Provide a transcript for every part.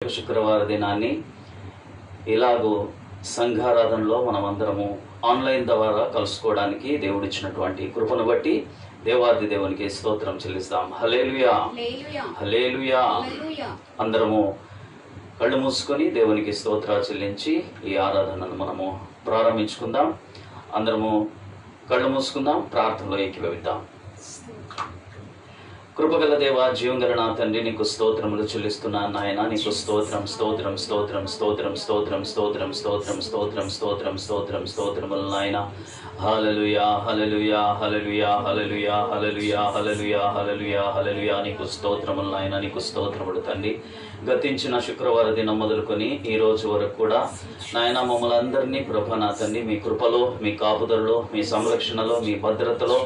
శుక్రవార దినాన్ని ఇలాగూ సంఘారాధనలో మనమందరము ఆన్లైన్ ద్వారా కలుసుకోవడానికి దేవుడిచ్చినటువంటి కృపను బట్టి దేవాది దేవునికి స్తోత్రం చెల్లిస్తాం. హల్లెలూయా హల్లెలూయా. అందరము కళ్ళు మూసుకొని దేవునికి స్తోత్రాలు చెల్లించి ఈ ఆరాధనను మనము ప్రారంభించుకుందాం. అందరము కళ్ళు మూసుకుందాం, ప్రార్థనలో ఏకీభవిద్దాం. కృపగల దేవా, జీవంగల నా తండ్రి, నీకు స్తోత్రములు చెల్లిస్తున్నాను నాయన. నీకు స్తోత్రం స్తోత్రం స్తోత్రం స్తోత్రం స్తోత్రం స్తోత్రం స్తోత్రం స్తోత్రం స్తోత్రం స్తోత్రం స్తోత్రములు నాయన. హల్లెలూయా హల్లెలూయా హల్లెలూయా హల్లెలూయా హల్లెలూయా హల్లెలూయా హల్లెలూయా హల్లెలూయా. నీకు స్తోత్రములు నాయన, నీకు స్తోత్రములు తండ్రి. గతించిన శుక్రవార దినం మొదలుకొని ఈ రోజు వరకు కూడా నాయన మమ్మల్ని అందరినీ ప్రభ నా తండ్రి మీ కృపలో, మీ కాపుదలలో, మీ సంరక్షణలో, మీ భద్రతలో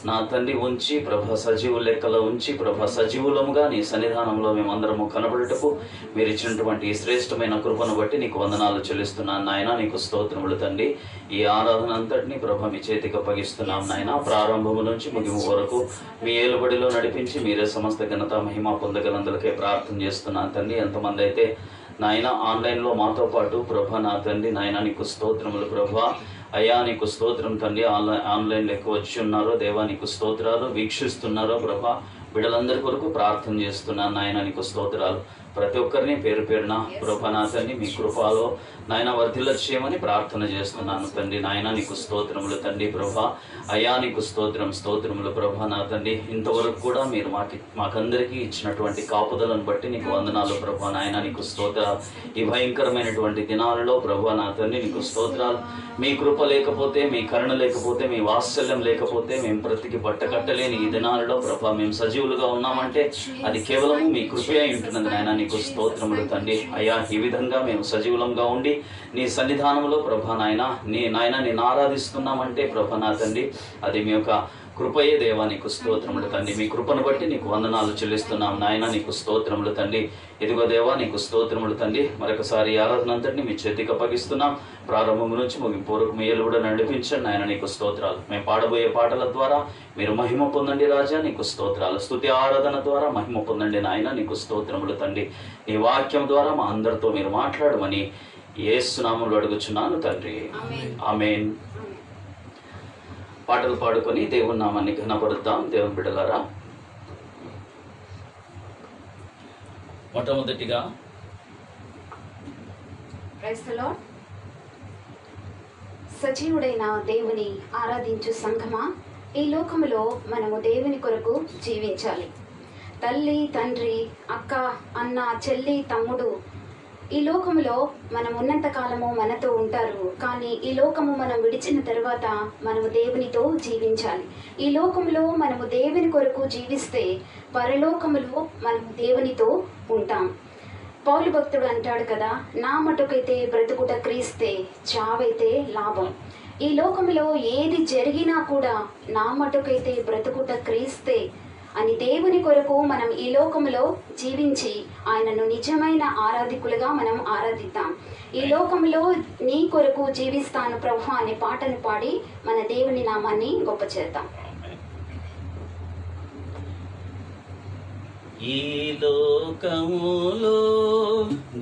నా తండ్రి ఉంచి ప్రభ సజీవు లెక్కలో ఉంచి ప్రభ సజీవులముగా నీ సన్నిధానంలో మేమందరము కనబడుటకు మీరు ఇచ్చినటువంటి ఈ శ్రేష్టమైన కృపను బట్టి నీకు వందనాలు చెల్లిస్తున్నాను నాయన. నీకు స్తోత్రములు తండ్రి. ఈ ఆరాధన అంతటినీ ప్రభ మీ చేతికి అప్పగిస్తున్నాం నాయన. ప్రారంభము నుంచి ముగింపు వరకు మీ ఏలుబడిలో నడిపించి మీరే సమస్త ఘనత మహిమ పొందగలందులకే ప్రార్థన చేస్తున్నాను తండ్రి. ఎంతమంది అయితే నాయన ఆన్లైన్లో మాతో పాటు ప్రభ నా తండ్రి నాయన నీకు స్తోత్రములు ప్రభ. అయ్యా నీకు స్తోత్రం తండ్రి. ఆన్లైన్లో ఎక్కువ వచ్చి ఉన్నారో దేవా నీకు స్తోత్రాలు. వీక్షిస్తున్నారో ప్రభ బిడ్డలందరి కొరకు ప్రార్థన చేస్తున్నాను నాయన. నీకు స్తోత్రాలు. ప్రతి ఒక్కరిని పేరు పేరున ప్రభ నా తండ్రి మీ కృపలో నాయన వర్ధిల్ల చేయమని ప్రార్థన చేస్తున్నాను తండ్రి నాయన. నీకు స్తోత్రములు తండ్రి ప్రభ. అయ్యా నీకు స్తోత్రం స్తోత్రములు ప్రభ నా తండ్రి. ఇంతవరకు కూడా మీరు మాకందరికీ ఇచ్చినటువంటి కాపుదలను బట్టి నీకు వందనాలు ప్రభ నాయన. నీకు స్తోత్రాలు. ఈ భయంకరమైనటువంటి దినాలలో ప్రభ నా తండ్రి నీకు స్తోత్రాలు. మీ కృప లేకపోతే, మీ కరుణ లేకపోతే, మీ వాత్సల్యం లేకపోతే మేము బ్రతికి బట్టకట్టలేని ఈ దినాలలో ప్రభ మేము సజీవులుగా ఉన్నామంటే అది కేవలము మీ కృపే అయి ఉంటున్నది నాయన. నీకు స్తోత్రములు తండ్రి. అయ్యా ఈ విధంగా మేము సజీవులంగా ఉండి నీ సన్నిధానంలో ప్రభ నాయన నిన్ను ఆరాధిస్తున్నామంటే ప్రభ నా తండ్రి అది మీ యొక్క కృపయే దేవా. నీకు స్తోత్రములు తండ్రి. మీ కృపను బట్టి నీకు వందనాలు చెల్లిస్తున్నాం నాయన. నీకు స్తోత్రములు తండ్రి. ఇదిగో దేవా నీకు స్తోత్రములు తండ్రి. మరొకసారి ఆరాధన అంతటిని మీ చేతికి అప్పగిస్తున్నాం. ప్రారంభం నుంచి ముగింపు వరకు మీ ఏలు కూడా నడిపించండి నాయన. నీకు స్తోత్రాలు. మేము పాడబోయే పాటల ద్వారా మీరు మహిమ పొందండి రాజా. నీకు స్తోత్రాలు. స్తుతి ఆరాధన ద్వారా మహిమ పొందండి నాయన. నీకు స్తోత్రములు తండ్రి. నీ వాక్యం ద్వారా మా అందరితో మీరు మాట్లాడమని యేసు నామములో అడుగుచున్నాను తండ్రి. ఆమేన్. పాటలు పాడుకొని దేవుని నామాన్ని ఘనపరుద్దాం. దేవుని బిడ్డలారా, మొట్టమొదటిగా సజీవుడైన దేవుని ఆరాధించు సంఘమా, ఈ లోకములో మనము దేవుని కొరకు జీవించాలి. తల్లి, తండ్రి, అక్క, అన్న, చెల్లి, తమ్ముడు ఈ లోకములో మనం ఉన్నంత కాలము మనతో ఉంటారు. కానీ ఈ లోకము మనం విడిచిన తర్వాత మనము దేవునితో జీవించాలి. ఈ లోకములో మనము దేవుని కొరకు జీవిస్తే పరలోకములో మనము దేవునితో ఉంటాం. పౌలు భక్తుడు అంటాడు కదా, నా మటుకైతే బ్రతుకుట క్రీస్తే, చావైతే లాభం. ఈ లోకములో ఏది జరిగినా కూడా నా మటుకైతే బ్రతుకుట క్రీస్తే అని దేవుని కొరకు మనం ఈ లోకములో జీవించి ఆయనను నిజమైన ఆరాధికులుగా మనం ఆరాధిద్దాం. ఈ లోకంలో నీ కొరకు జీవిస్తాను ప్రభు అనే పాటను పాడి మన దేవుని నామాన్ని గొప్ప చేద్దాం. ఈ లోకములో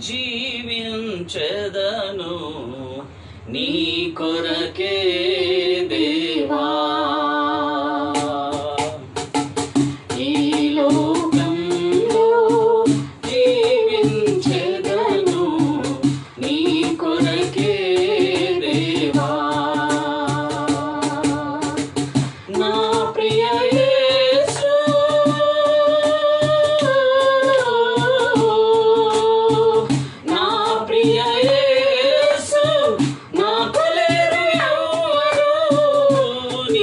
జీవించెదను నీ కొరకే దేవా. నీ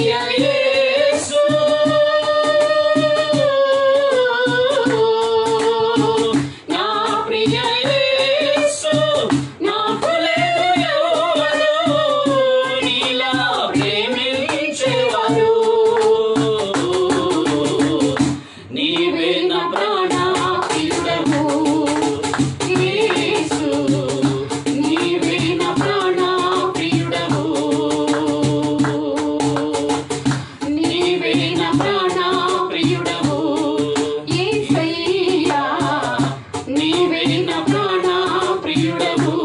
ప్రియ యేసు నా ప్రియ యేసు నాకు లేదు ఎవరు నీలా ప్రేమించేవారు నీవే నా ప్రాణ ప్రియుడవు యేసు నీవే నా ప్రాణ ప్రియుడవు నీవే నా ప్రాణ ప్రియుడవు యేసయ్యా నీవే నా ప్రాణ ప్రియుడవు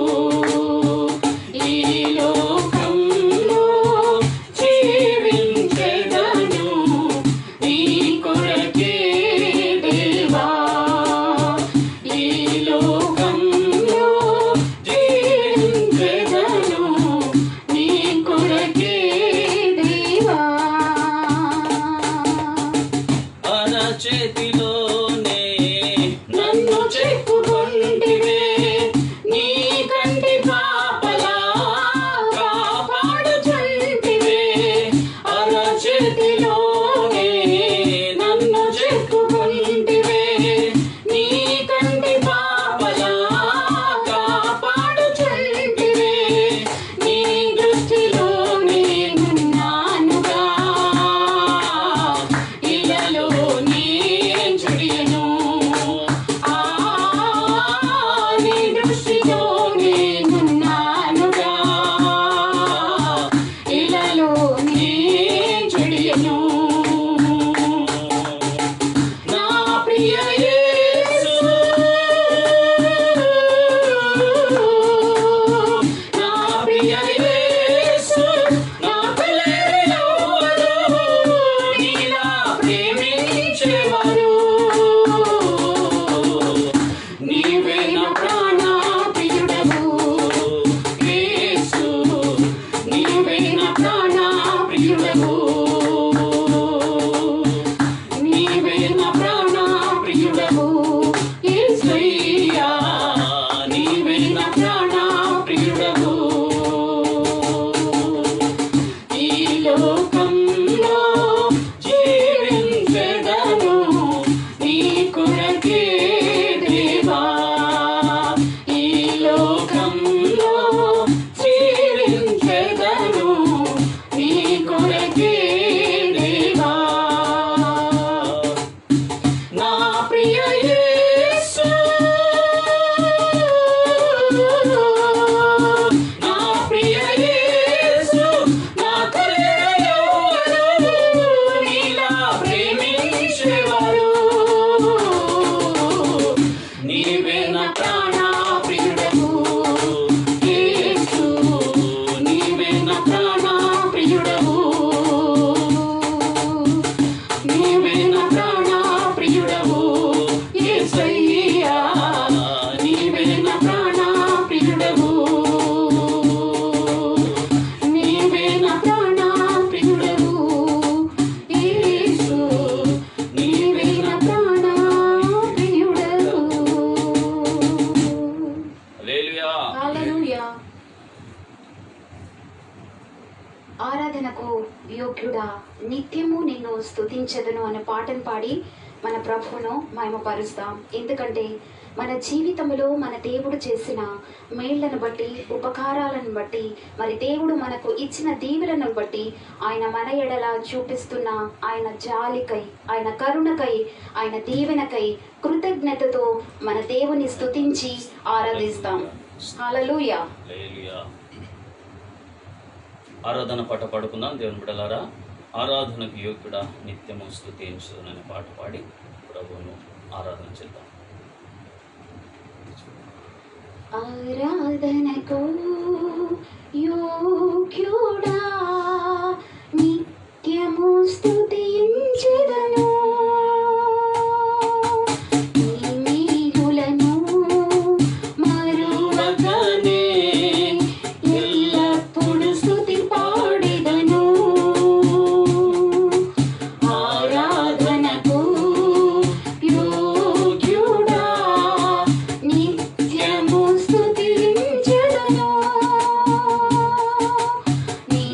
ఈ లోకంలో జీవించెదను నీ కొరకే దేవా ఈ లోకంలో జీవించెదను నీ కొరకే దేవా అరచేతిలోనే నన్ను చెక్కుకొంటివే నీ కంటి పాపలా కాపాడుచుంటివే అరచేతిలోనే నన్ను చెక్కుకొంటివే నీ కంటి పాపలా కాపాడుచుంటివే నీ దృష్టిలో నేనున్నానుగా ఇలలో నీ చుడియను నీ దృష్టిలో నేనున్నానుగా ఇలలో నీ చుడియను నా ప్రియ యేసు నా ప్రియ యేసు నాకు లేదు ఎవరు నీలా ప్రేమించేవారు నీవే నా ప్రాణ ప్రియుడవు యేసు నీవే నా ప్రాణ ప్రియుడవు నీవే నా ప్రాణ ప్రియుడవు యేసయ్యా నీవే నా ప్రాణ ప్రియుడవు ఈ లోకంలో జీవించెదను నీ కొరకే దేవా ఈ లోకంలో జీవించెదను నీ కొరకే దేవా నా ప్రియ యేసు నా ప్రియ యేసు నాకు లేదు ఎవరు నీలా ప్రేమించేవారు నీవే నా ప్రాణ ప్రియుడవు యేసు నీవే నా ప్రాణ ప్రియుడవు నీవే నా ప్రాణ ప్రియుడవు యేసయ్యా నీవే నా ప్రాణ ప్రియుడవు నీవే నా ప్రాణ ప్రియుడవు యేసు నీవే నా ప్రాణ ప్రియుడవు హల్లెలూయా హల్లెలూయా ఆరాధనకు యోగ్యుడా నిత్యము నిన్ను స్తుతించదను అనే పాటను పాడి మన ప్రభువును మహిమపరుస్తాం. ఎందుకంటే మన జీవితంలో మన దేవుడు చేసిన మేళ్లను బట్టి ఉపకారాలను బట్టి మరి దేవుడు మనకు ఇచ్చిన దీవెలను బట్టి ఆయన మన ఎడల చూపిస్తున్న ఆయన జాలికై ఆయన కరుణకై ఆయన దీవెనకై కృతజ్ఞతతో మన దేవుని స్తుతించి ఆరాధిస్తాం. హల్లెలూయా. హల్లెలూయా. ఆరాధన పాట పాడుకుందాం దేవుని బిడ్డలారా. ఆరాధనకు యోగ్యుడా నిత్యము స్తుతించును అనే పాట పాడి ప్రభువును ఆరాధన చేద్దాం. ఆరాధనకు యోగ్యుడా నిత్యము స్తుతించెదను నీ మేలులను మరువకనే ఎల్లప్పుడూ స్తుతి పాడెదను. ఆరాధనకు యోగ్యుడా నిత్యము స్తుతించెదను నీ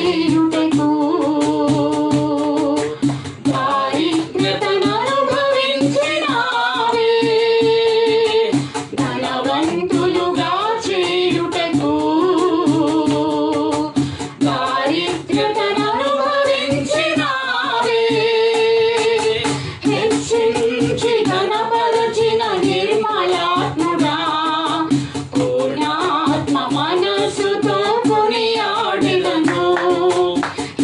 చేయుటకు దారిద్ర్యతను అనుభవించినావే, ధనవంతులుగా చేయుటకు దారిద్ర్యతను అనుభవించినావే, హెచ్చించి ఘనపరచిన నిర్మలాత్ముడా, పూర్ణాత్మ మనసుతో కొనియాడెదను.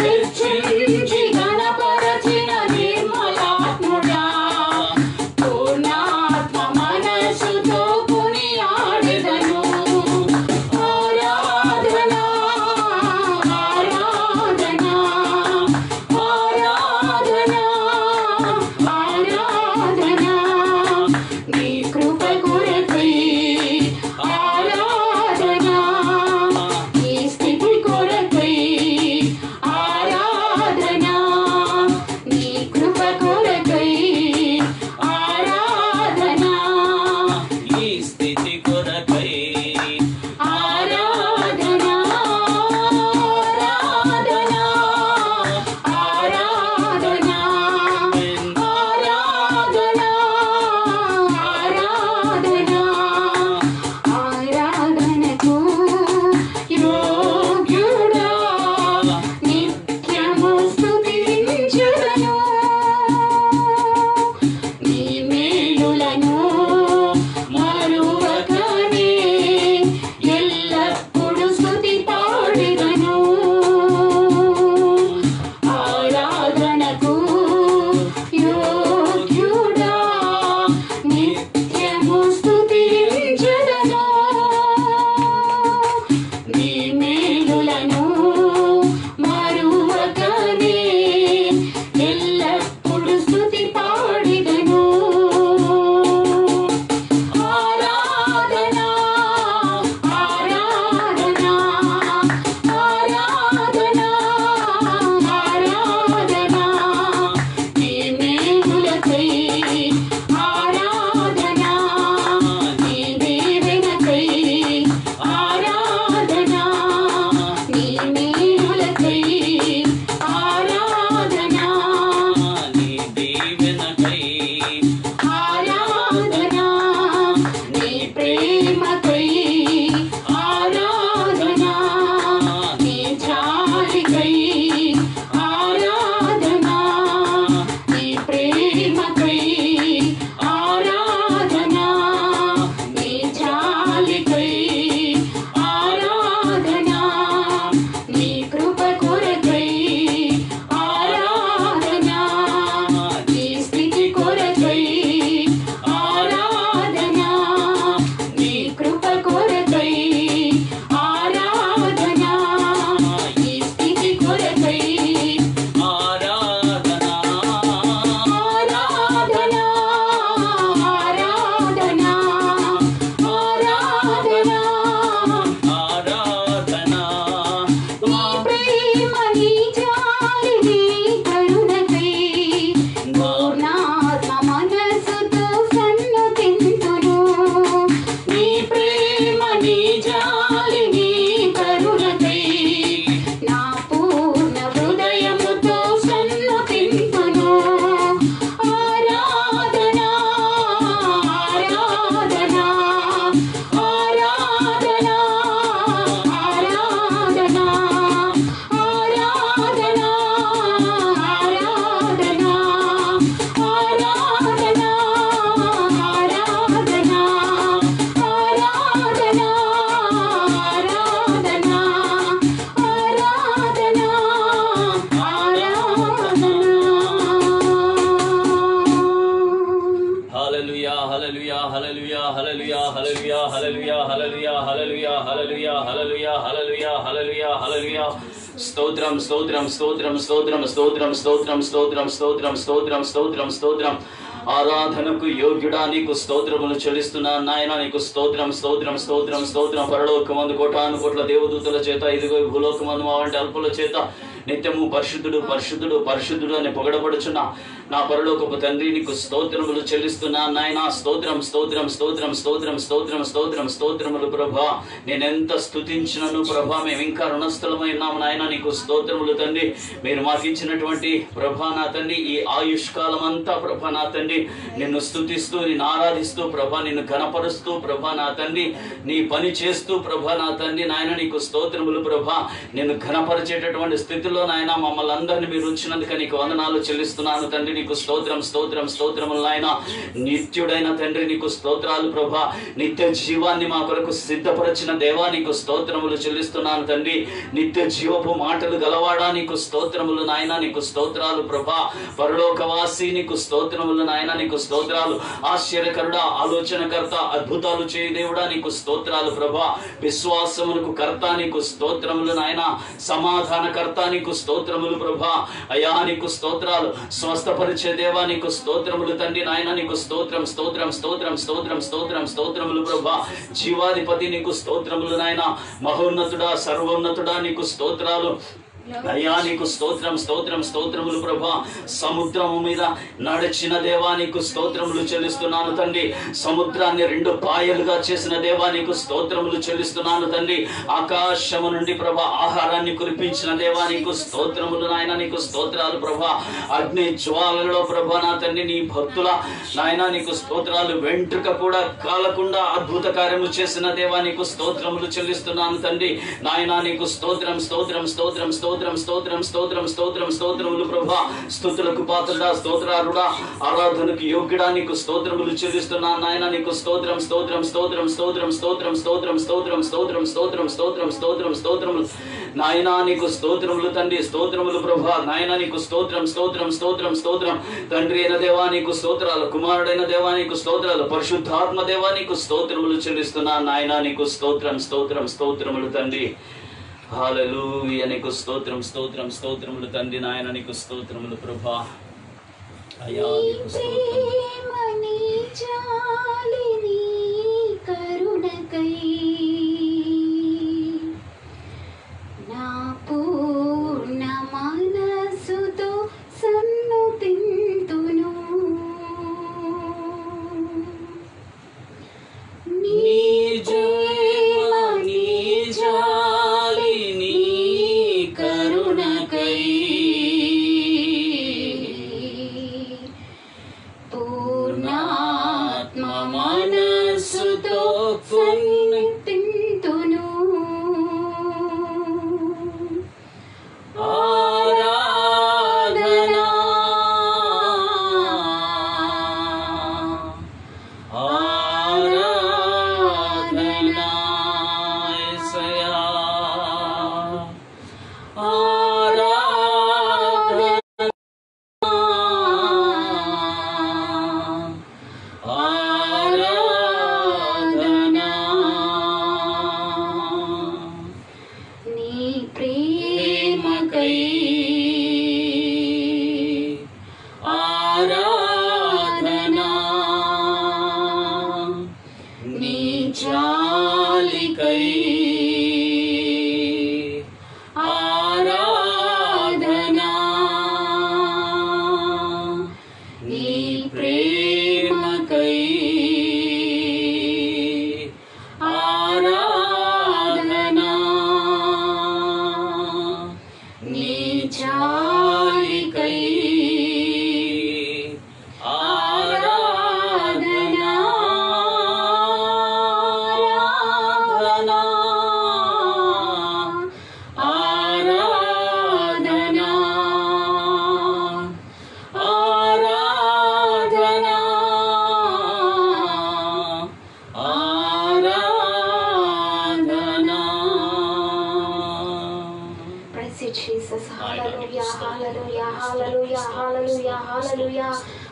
హెచ్చించి ఘనపరచిన నిర్మలాత్ముడా, పూర్ణాత్మ మనసుతో కొనియాడెదను. ఆరాధన ఆరాధన ఆరాధన ఆరాధన నీ కృప కొరకై ఆరాధన, నీ స్థితి కొరకై ఆరాధన, నీ కృప కొరకై ఆరాధన, ఈ స్థితి కొరకై ఆరాధన ఆరాధన ఆరాధన ఆరాధన ఆరాధన ఆరాధనకు యోగ్యుడా, నిత్యము స్తుతించెదను. నీ మేలులను మరువకనే ఎల్లప్పుడు స్తుతి పాడెదను. ఆరాధనకు యోగ్యుడా, నిత్యము స్తుతించెదను. నీ మేలులను మరువకనే ఎల్లప్పుడు స్తుతి పాడెదను. ఆరాధన ఆరాధన ఆరాధన ఆరాధన నీ మేలులకై ఆరాధన, నీ దీవెనకై ఆరాధన, నీ మేలులకై ఆరాధన, నీ దీవెనకై ఆరాధన, నీ ప్రేమకై ఆరాధన, నీ జాలికై ఆరాధన, నీ ప్రేమకై ఆరాధన, నీ జాలికై ఆరాధన, నీ కృప కొరకై ఆరాధన, నీ స్థితి కొరకై ఆరాధన, నీ కృప కొరకై ఆరాధన, నీ స్థితి కొరకై ఆరాధన ఆరాధన ఆరాధన ఆరాధన ఆరాధన నీ ప్రేమ నీ జాలి నీ కరుణకై పూర్ణాత్మ మనసుతో సన్నతింతును. నీ ప్రేమ నీ జాలి నీ కరుణకై నా పూర్ణ హృదయముతో సన్నతింతును. ఆరాధన ఆరాధన ఆరాధన ఆరాధన ఆరాధన ఆరాధన ఆరాధన ఆరాధన ఆరాధన ఆరాధన హల్లెలూయా హల్లెలూయా హల్లెలూయా హల్లెలూయా హల్లెలూయా హల్లెలూయా హల్లెలూయా హల్లెలూయా హల్లెలూయా హల్లెలూయా హల్లెలూయా హల్లెలూయా హల్లెలూయా స్తోత్రం స్తోత్రం స్తోత్రం స్తోత్రం స్తోత్రం స్తోత్రం స్తోత్రం స్తోత్రం స్తోత్రం స్తోత్రం స్తోత్రం ఆరాధనకు యోగ్యుడా నీకు స్తోత్రములు చెల్లిస్తున్నాను నాయన. నీకు స్తోత్రం స్తోత్రం స్తోత్రం స్తోత్రం. పరలోకమందు కోటాను కోట్ల దేవదూతల చేత, ఇదిగో భూలోకమందు మా వంటి అల్పుల చేత నిత్యము పరిశుద్ధుడు పరిశుద్ధుడు పరిశుద్ధుడు అని పొగడబడుచున్న నా పరలోకపు తండ్రి నీకు స్తోత్రములు చెల్లిస్తున్నా నాయన. స్తోత్రం స్తోత్రం స్తోత్రం స్తోత్రం స్తోత్రం స్తోత్రం స్తోత్రములు ప్రభా. నేనెంత స్తుతించినను ప్రభా, మేము ఇంకా రుణస్థలమై ఉన్నాము నాయన. నీకు స్తోత్రములు తండ్రి. మీరు మాకు ఇచ్చినటువంటి ప్రభా నా తండ్రి ఈ ఆయుష్కాలం అంతా ప్రభా నా తండ్రి నిన్ను స్తుతిస్తూ నిన్ను ఆరాధిస్తూ ప్రభా నిన్ను ఘనపరుస్తూ ప్రభా నా తండ్రి నీ పని చేస్తూ ప్రభా నా తండ్రి నాయన నీకు స్తోత్రములు ప్రభా. నిన్ను ఘనపరిచేటటువంటి స్థితిలో నాయన మమ్మల్ని అందరినీ మీరు ఉంచినందుకు నీకు వందనాలు చెల్లిస్తున్నాను తండ్రి. నీకు స్తోత్రం స్తోత్రం స్తోత్రములు నాయన. నిత్యుడైన తండ్రి నీకు స్తోత్రాలు ప్రభా. నిత్య జీవాన్ని మా కొరకు సిద్ధపరిచిన దేవా నీకు స్తోత్రములు చెల్లిస్తున్నాను తండ్రి. నిత్య జీవపు మాటలు గలవాడా నీకు స్తోత్రములు నాయన. నీకు స్తోత్రాలు ప్రభా. పరలోకవాసి నీకు స్తోత్రములు నాయన. నీకు స్తోత్రాలు. ఆశ్చర్యకరుడా, ఆలోచనకర్త, అద్భుతాలు చేయ దేవుడా నీకు స్తోత్రాలు ప్రభా. విశ్వాసమునకు కర్త నీకు స్తోత్రములు నాయన. సమాధానకర్త నీకు స్తోత్రములు ప్రభా. అయా నీకు స్తోత్రాలు. స్వస్థపరిచే దేవా నీకు స్తోత్రములు తండ్రి నాయన. నీకు స్తోత్రం స్తోత్రం స్తోత్రం స్తోత్రం స్తోత్రం స్తోత్రములు ప్రభా. జీవాధిపతి నీకు స్తోత్రములు నాయన. మహోన్నతుడా, సర్వోన్నతుడా నీకు స్తోత్రాలు అయ్యా. నీకు స్తోత్రం స్తోత్రం స్తోత్రములు ప్రభా. సముద్రము మీద నడిచిన దేవా నీకు స్తోత్రములు చెల్లిస్తున్నాను తండ్రి. సముద్రాన్ని 2 పాయలుగా చేసిన దేవా నీకు స్తోత్రములు చెల్లిస్తున్నాను తండ్రి. ఆకాశము నుండి ప్రభా ఆహారాన్ని కురిపించిన దేవా నీకు స్తోత్రములు నాయన. నీకు స్తోత్రాలు ప్రభా. అగ్ని జ్వాలలో ప్రభా నా తండ్రి నీ భక్తుల నాయన నీకు స్తోత్రాలు. వెంట్రుక కూడా కాలకుండా అద్భుత కార్యము చేసిన దేవా నీకు స్తోత్రములు చెల్లిస్తున్నాను తండ్రి నాయన. నీకు స్తోత్రం స్తోత్రం స్తోత్రం స్తోత్రం స్తోత్రం స్తోత్రం స్తోత్రం స్తోత్రములు ప్రభా. స్తుతులకు పాత్రుడా, స్తోత్రారుడా, ఆరాధనకు యోగ్యుడా నీకు స్తోత్రములు చెల్లిస్తున్నాను నాయన. నీకు స్తోత్రం స్తోత్రం స్తోత్రం స్తోత్రం స్తోత్రం స్తోత్రం స్తోత్రం స్తోత్రం స్తోత్రం స్తోత్రం స్తోత్రం స్తోత్రములు నాయన. నీకు స్తోత్రములు తండ్రి. స్తోత్రములు ప్రభా నాయన. నీకు స్తోత్రం స్తోత్రం స్తోత్రం స్తోత్రం. తండ్రి అయిన దేవా నీకు స్తోత్రాలు. కుమారుడైన దేవా నీకు స్తోత్రాలు. పరిశుద్ధాత్మ దేవా నీకు స్తోత్రములు చెల్లిస్తున్నాను నాయన. నీకు స్తోత్రం స్తోత్రం స్తోత్రములు తండ్రి. హల్లెలూయా. నీకు స్తోత్రం స్తోత్రం స్తోత్రములు తండ్రి నాయన. నీకు స్తోత్రములు ప్రభా. అయ్యా నీకు స్తోత్రం. నా పూర్ణ మనసుతో సన్నుతింతును నీ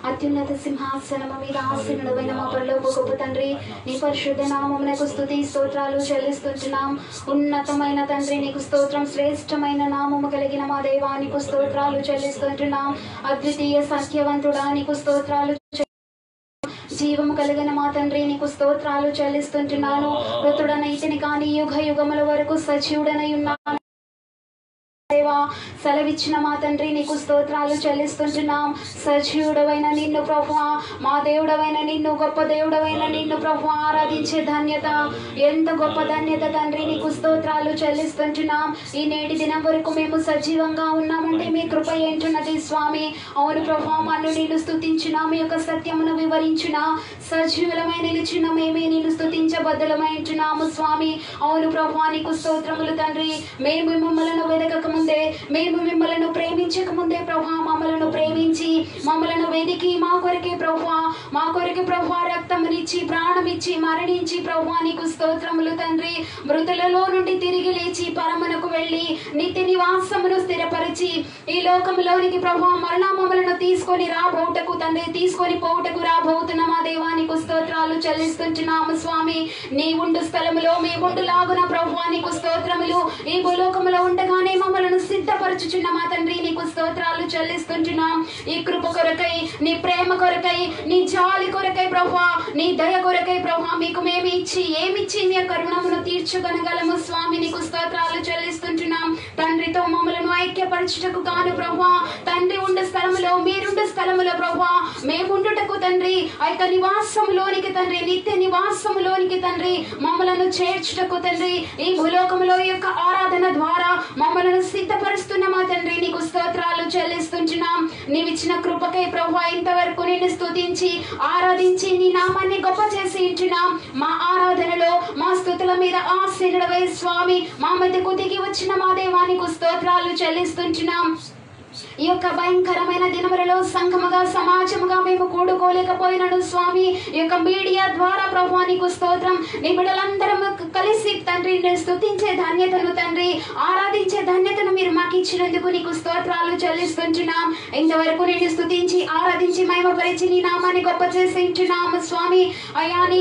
అత్యున్నత సింహాసనము మీద ఆసీనుడైన మా పరలోకపు గొప్ప తండ్రి, నీ పరిశుద్ధ నామమునకు స్తుతి స్తోత్రాలు చెల్లిస్తున్నాం. ఉన్నతమైన తండ్రి నీకు స్తోత్రం. శ్రేష్టమైన నామము కలిగిన మా దేవా నీకు స్తోత్రాలు చెల్లిస్తున్నాం. అద్వితీయ సత్యవంతుడా నీకు స్తోత్రాలు. జీవము కలిగిన మా తండ్రి నీకు స్తోత్రాలు చెల్లిస్తున్నాను. మృతుడనైతిని కానీ యుగ యుగముల వరకు సజీవుడనై ఉన్నాను. దేవా, సెలవిచ్చిన మా తండ్రి నీకు స్తోత్రాలు చెల్లిస్తుంటున్నాం. సజీవుడవైన నిన్ను ప్రభువా, మా దేవుడవైన నిన్ను, గొప్ప దేవుడవైన నిన్ను ప్రభువా ఆరాధించే ధన్యత, ఎంత గొప్ప ధన్యత తండ్రి. నీకు స్తోత్రాలు చెల్లిస్తుంటున్నాం. ఈ నేటి దినం వరకు మేము సజీవంగా ఉన్నామంటే మీ కృప ఏంటున్నది స్వామి. అవును ప్రభువా, మన్ను నేను స్తుతించిన, మీ యొక్క సత్యమును వివరించిన, సజీవులమై నిలిచిన మేమే నేను స్తుతించబద్ధులమైంటున్నాము స్వామి. అవును ప్రభువా, నీకు స్తోత్రములు తండ్రి. మేము మిమ్మల్ని వెదకక ముందే, మేము మిమ్మల్ని ప్రేమించక ముందే ప్రభువా మమ్మలను ప్రేమించి, మమ్మలను వెదికి మా కొరకే ప్రభువా రక్తమునిచ్చి, ప్రాణమిచ్చి, మరణించి ప్రభువా నీకు స్తోత్రములు తండ్రి. మృతులలో నుండి తిరిగి లేచి పరమునకు వెళ్ళి నిత్య నివాసమును స్థిరపరిచి ఈ లోకములోనికి ప్రభువా మరలా మమ్మలను తీసుకొని రాబోటకు తండ్రి, తీసుకొని పోవుటకు రాబోతున్న మా దేవానికి స్తోత్రాలు చెల్లిస్తుంటున్నాము స్వామి. నీ ఉండు స్థలములో మేముండు లాగున ప్రభువా నీకు స్తోత్రములు. ఈ భూలోకములో ఉండగానే మమ్మలను సిద్ధపరచుచున్న మా తండ్రి నీకు స్తోత్రాలు చెల్లిస్తుంటున్నాం. ఈ కృప కొరకై, నీ ప్రేమ కొరకై, నీ జాలి కొరకై ప్రభువా, నీ దయ కొరకై ప్రభువా మీకు మేము ఇచ్చి ఏమిచ్చి మీ యొక్క రుణమును తీర్చుకొనగలము స్వామి. నీకు స్తోత్రాలు చెల్లిస్తుంటున్నాం. తండ్రితో మమ్మలను ఐక్యపరచుటకు గాను ప్రభువా, తండ్రి ఉండే స్థలములో, మీరుండే స్థలములో ప్రభువా మేముండుటకు తండ్రి, ఆ యొక్క నివాసములోనికి తండ్రి, నిత్య నివాసములోనికి తండ్రి మమ్మలను చేర్చుటకు తండ్రి, ఈ భూలోకములో ఈ యొక్క ఆరాధన ద్వారా మమ్మలను సిద్ధపరుస్తున్న మా తండ్రి నీకు స్తోత్రాలు చెల్లిస్తుంటున్నాం. నీవిచ్చిన కృపకై ప్రభువా ఇంతవరకు నిన్ను స్తుతించి, ఆరాధించి, నీ నామాన్ని గొప్ప చేసి ఉంటున్నాం. మా ఆరాధనలో, మా స్తుతుల మీద ఆశీనుడవై స్వామి మా మధ్యకు దిగి వచ్చిన మా దేవానికి స్తోత్రాలు చెల్లిస్తుంటున్నాం. ఈ యొక్క భయంకరమైన దినములలో సంఘముగా, సమాజముగా మేము కూడుకోలేకపోయినను స్వామి, ఈ యొక్క మీడియా ద్వారా ప్రభువా నీకు స్తోత్రం. నీ బిడ్డలందరం కలిసి తండ్రి నేను స్తుతించే ధన్యతను తండ్రి, ఆరాధించే ధన్యతను మీరు మాకు ఇచ్చినందుకు నీకు స్తోత్రాలు చెల్లిస్తుంటున్నాం. ఇంతవరకు నేను స్తుతించి, ఆరాధించి, మహిమపరిచి నీ నామాన్ని గొప్ప చేసి ఉంటున్నాము స్వామి. అయ్యా నీ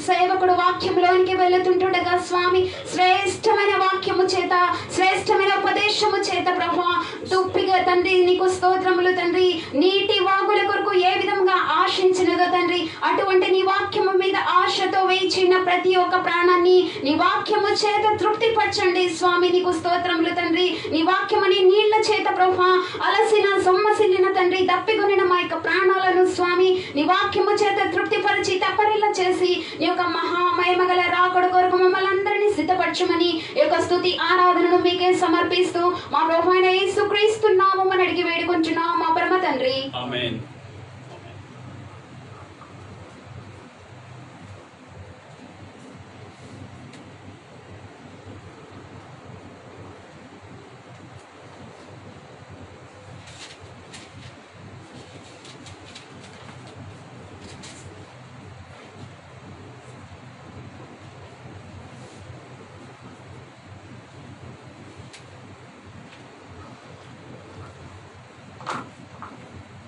సేవకుడు వాక్యంలోనికి వెళుతుంటుండగా స్వామి, శ్రేష్టమైన వాక్యము చేత, శ్రేష్టమైన ఉపదేశము చేత ప్రభువా తుప్పిగా తండ్రి నీకు స్తోత్రములు తండ్రి. నీటి వాగుల కొరకు ఏ విధంగా ఆశించినదో తండ్రి, అటువంటి నీ వాక్యము మీద ఆశతో వేచిన ప్రతి ఒక్క ప్రాణాన్ని నీ వాక్యము చేత తృప్తిపరచండి స్వామి. నీకు స్తోత్రములు తండ్రి. నీ వాక్యమని నీళ్ల చేత ప్రభువా అలసిన, సొమ్మసిల్లిన తండ్రి, దప్పికొనిన మా యొక్క ప్రాణాలను స్వామి నీ వాక్యము చేత తృప్తిపరిచి, తప్పరిల్ల చేసి నీ యొక్క మహామహిమగల రాకడ కొరకు మమ్మల్ని అందరినీ సిద్ధపరచమని ఈ యొక్క స్తుతి ఆరాధనను మీకే సమర్పిస్తూ మా ప్రభువైన యేసుక్రీస్తు నామమున అడిగి వేడుకొంచున్నాం మా పరమ తండ్రి. ఆమేన్.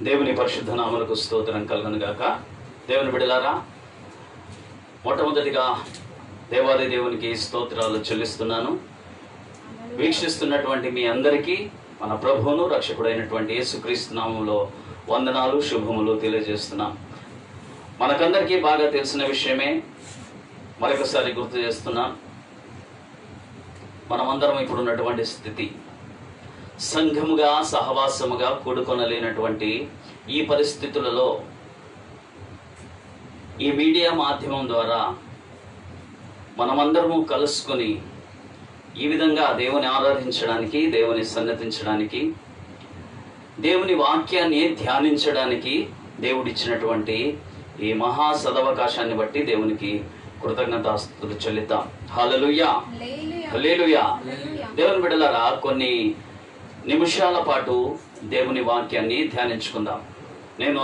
దేవుని పరిశుద్ధ నామములకు స్తోత్రం కలుగును గాక. దేవుని బిడ్డలారా, మొట్టమొదటిగా దేవాది దేవునికి స్తోత్రాలు చెల్లిస్తున్నాను. వీక్షిస్తున్నటువంటి మీ అందరికీ మన ప్రభువును రక్షకుడైనటువంటి యేసుక్రీస్తు నామములో వందనాలు, శుభములు తెలియజేస్తున్నాం. మనకందరికీ బాగా తెలిసిన విషయమే, మరొకసారి గుర్తు చేస్తున్నాం. మనమందరం ఇప్పుడు ఉన్నటువంటి స్థితి, సంఘముగా, సహవాసముగా కూడుకొనలేనటువంటి ఈ పరిస్థితులలో ఈ మీడియా మాధ్యమం ద్వారా మనమందరము కలుసుకొని ఈ విధంగా దేవుని ఆరాధించడానికి, దేవుని సన్నతించడానికి, దేవుని వాక్యాన్ని ధ్యానించడానికి దేవుడిచ్చినటువంటి ఈ మహా సదవకాశాన్ని బట్టి దేవునికి కృతజ్ఞతాస్తుతులు చెల్లిద్దాం. హల్లెలూయా, హల్లెలూయా. దేవుని బిడ్డలారా, కొన్ని నిమిషాల పాటు దేవుని వాక్యాన్ని ధ్యానించుకుందాం. నేను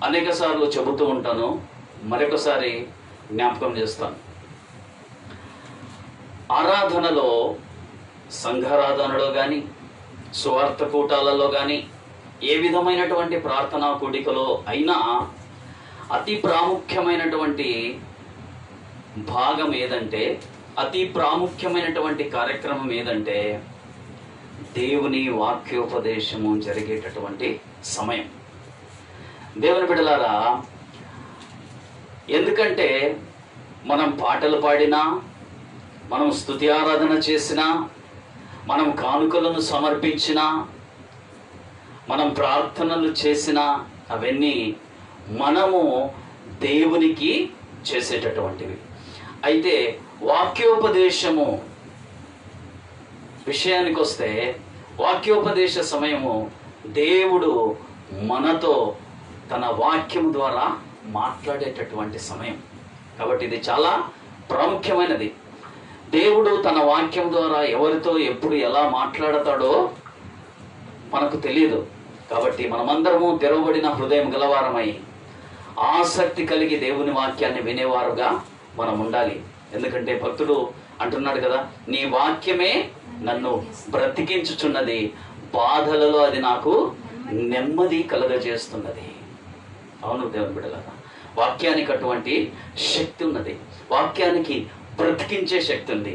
అనేక సార్లు చెబుతూ ఉంటాను, మరొకసారి జ్ఞాపకం చేస్తాను. ఆరాధనలో, సంఘారాధనలో కానీ, సువార్త కూటాలలో కానీ, ఏ విధమైనటువంటి ప్రార్థనా కూడికలో అయినా అతి ప్రాముఖ్యమైనటువంటి భాగం ఏదంటే, అతి ప్రాముఖ్యమైనటువంటి కార్యక్రమం ఏదంటే దేవుని వాక్యోపదేశము జరిగేటటువంటి సమయం. దేవుని బిడ్డలారా, ఎందుకంటే మనం పాటలు పాడినా, మనం స్తుతి ఆరాధన చేసినా, మనం కానుకలను సమర్పించినా, మనం ప్రార్థనలు చేసినా అవన్నీ మనము దేవునికి చేసేటటువంటివి. అయితే వాక్యోపదేశము విషయానికి వస్తే, వాక్యోపదేశ సమయము దేవుడు మనతో తన వాక్యం ద్వారా మాట్లాడేటటువంటి సమయం. కాబట్టి ఇది చాలా ప్రాముఖ్యమైనది. దేవుడు తన వాక్యం ద్వారా ఎవరితో ఎప్పుడు ఎలా మాట్లాడతాడో మనకు తెలియదు. కాబట్టి మనమందరము తెరవబడిన హృదయం గలవారమై ఆసక్తి కలిగి దేవుని వాక్యాన్ని వినేవారుగా మనం ఉండాలి. ఎందుకంటే భక్తుడు అంటున్నాడు కదా, నీ వాక్యమే నన్ను బ్రతికించుచున్నది, బాధలలో అది నాకు నెమ్మది కలుగజేస్తున్నది. అవును దేవుని బిడ్డలారా, వాక్యానికి అటువంటి శక్తి ఉన్నది. వాక్యానికి బ్రతికించే శక్తి ఉంది.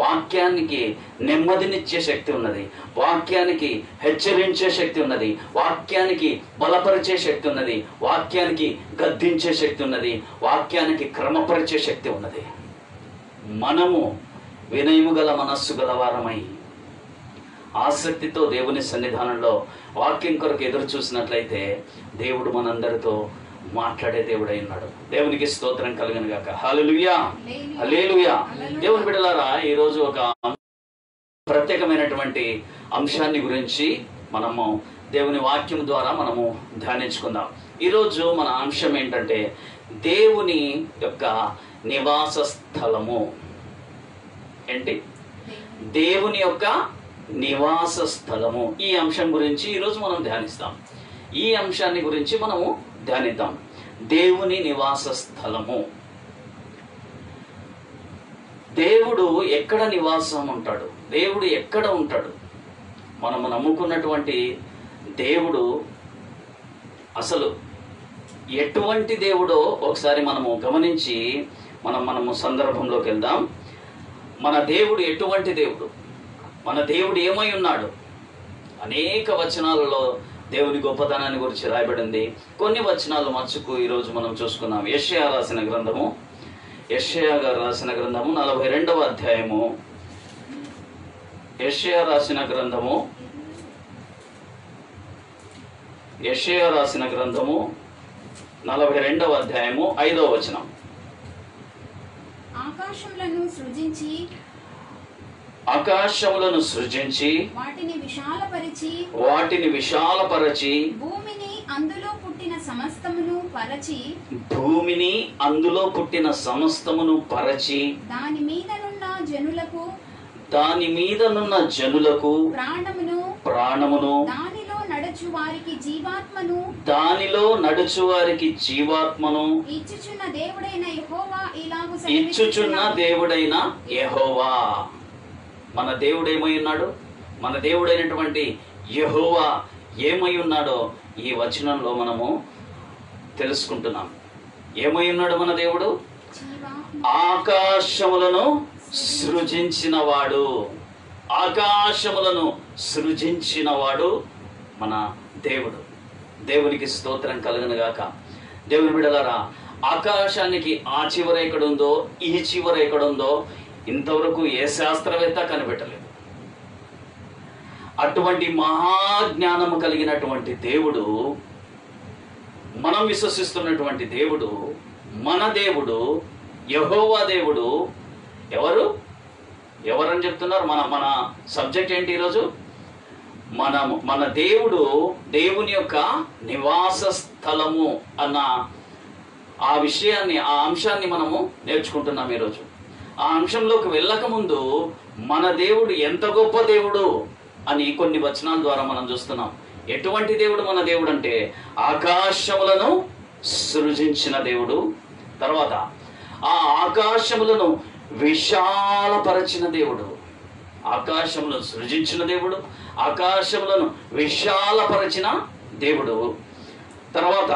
వాక్యానికి నెమ్మదినిచ్చే శక్తి ఉన్నది. వాక్యానికి హెచ్చరించే శక్తి ఉన్నది. వాక్యానికి బలపరిచే శక్తి ఉన్నది. వాక్యానికి గద్దించే శక్తి ఉన్నది. వాక్యానికి క్రమపరిచే శక్తి ఉన్నది. మనము వినయము గల మనస్సు గలవారమై ఆసక్తితో దేవుని సన్నిధానంలో వాక్యం కొరకు ఎదురు చూసినట్లయితే దేవుడు మనందరితో మాట్లాడే దేవుడై ఉన్నాడు. దేవునికి స్తోత్రం కలుగును గాక. హల్లెలూయా, హల్లెలూయా. దేవుని బిడ్డలారా, ఈరోజు ఒక ప్రత్యేకమైనటువంటి అంశాన్ని గురించి మనము దేవుని వాక్యం ద్వారా మనము ధ్యానించుకుందాం. ఈరోజు మన అంశం ఏంటంటే దేవుని యొక్క నివాస స్థలము. ఏంటి? దేవుని యొక్క నివాస స్థలము. ఈ అంశం గురించి ఈరోజు మనం ధ్యానిస్తాం. ఈ అంశాన్ని గురించి మనము ధ్యానిద్దాం. దేవుని నివాస స్థలము. దేవుడు ఎక్కడ నివాసం ఉంటాడు? దేవుడు ఎక్కడ ఉంటాడు? మనము నమ్ముకున్నటువంటి దేవుడు అసలు ఎటువంటి దేవుడో ఒకసారి మనము గమనించి మనము సందర్భంలోకి వెళ్దాం. మన దేవుడు ఎటువంటి దేవుడు? మన దేవుడు ఏమై ఉన్నాడు? అనేక వచనాలలో దేవుని గొప్పతనాన్ని గురించి రాయబడింది. కొన్ని వచనాలు మచ్చుకు ఈరోజు మనం చూసుకున్నాం. యెషయా రాసిన గ్రంథము, యెషయా గారు రాసిన గ్రంథము 42వ అధ్యాయము. యెషయా రాసిన గ్రంథము, యెషయా రాసిన గ్రంథము 42వ అధ్యాయము 5వ వచనం. ఆకాశములను సృజించి వాటిని విశాలపరచి భూమిని అందులో పుట్టిన సమస్తమును పరచి దాని మీదనున్న జనులకు ప్రాణమును దానిలో నడుచు వారికి జీవాత్మను ఇచ్చుచున్న దేవుడైన యెహోవా. మన దేవుడు ఏమై ఉన్నాడు? మన దేవుడైనటువంటి యెహోవా ఏమై ఉన్నాడో ఈ వచనంలో మనము తెలుసుకుంటున్నాం. ఏమై ఉన్నాడు మన దేవుడు? ఆకాశములను సృజించినవాడు. ఆకాశములను సృజించినవాడు మన దేవుడు. దేవునికి స్తోత్రం కలుగును గాక. దేవుని బిడ్డలారా, ఆకాశానికి ఆ చివర ఎక్కడుందో ఈ చివర ఎక్కడుందో ఇంతవరకు ఏ శాస్త్రవేత్త కనిపెట్టలేదు. అటువంటి మహాజ్ఞానము కలిగినటువంటి దేవుడు, మనం విశ్వసిస్తున్నటువంటి దేవుడు, మన దేవుడు యెహోవా దేవుడు. ఎవరని చెప్తున్నారు? మన సబ్జెక్ట్ ఏంటి ఈరోజు? మన దేవుడు దేవుని యొక్క నివాస స్థలము అన్న ఆ విషయాన్ని, ఆ అంశాన్ని మనము నేర్చుకుంటున్నాం ఈరోజు. ఆ అంశంలోకి వెళ్ళక ముందు మన దేవుడు ఎంత గొప్ప దేవుడు అని కొన్ని వచనాల ద్వారా మనం చూస్తున్నాం. ఎటువంటి దేవుడు మన దేవుడు అంటే ఆకాశములను సృజించిన దేవుడు. తర్వాత ఆ ఆకాశములను విశాలపరచిన దేవుడు. ఆకాశములను సృజించిన దేవుడు, ఆకాశములను విశాలపరచిన దేవుడు. తర్వాత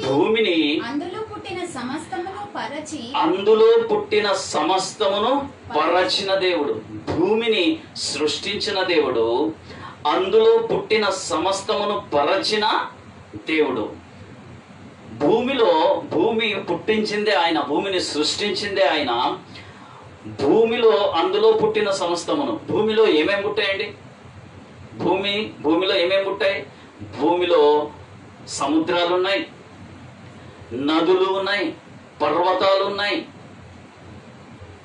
భూమిని అందులో పుట్టిన సమస్తమును పరచిన దేవుడు. భూమిని సృష్టించిన దేవుడు, అందులో పుట్టిన సమస్తమును పరచిన దేవుడు. భూమి పుట్టించిందే ఆయన, భూమిని సృష్టించిందే ఆయన. భూమిలో అందులో పుట్టిన సమస్తమును. భూమిలో ఏమేమి పుట్టాయండి? భూమిలో ఏమేమి పుట్టాయి? భూమిలో సముద్రాలు ఉన్నాయి, నదులు ఉన్నాయి, పర్వతాలు ఉన్నాయి,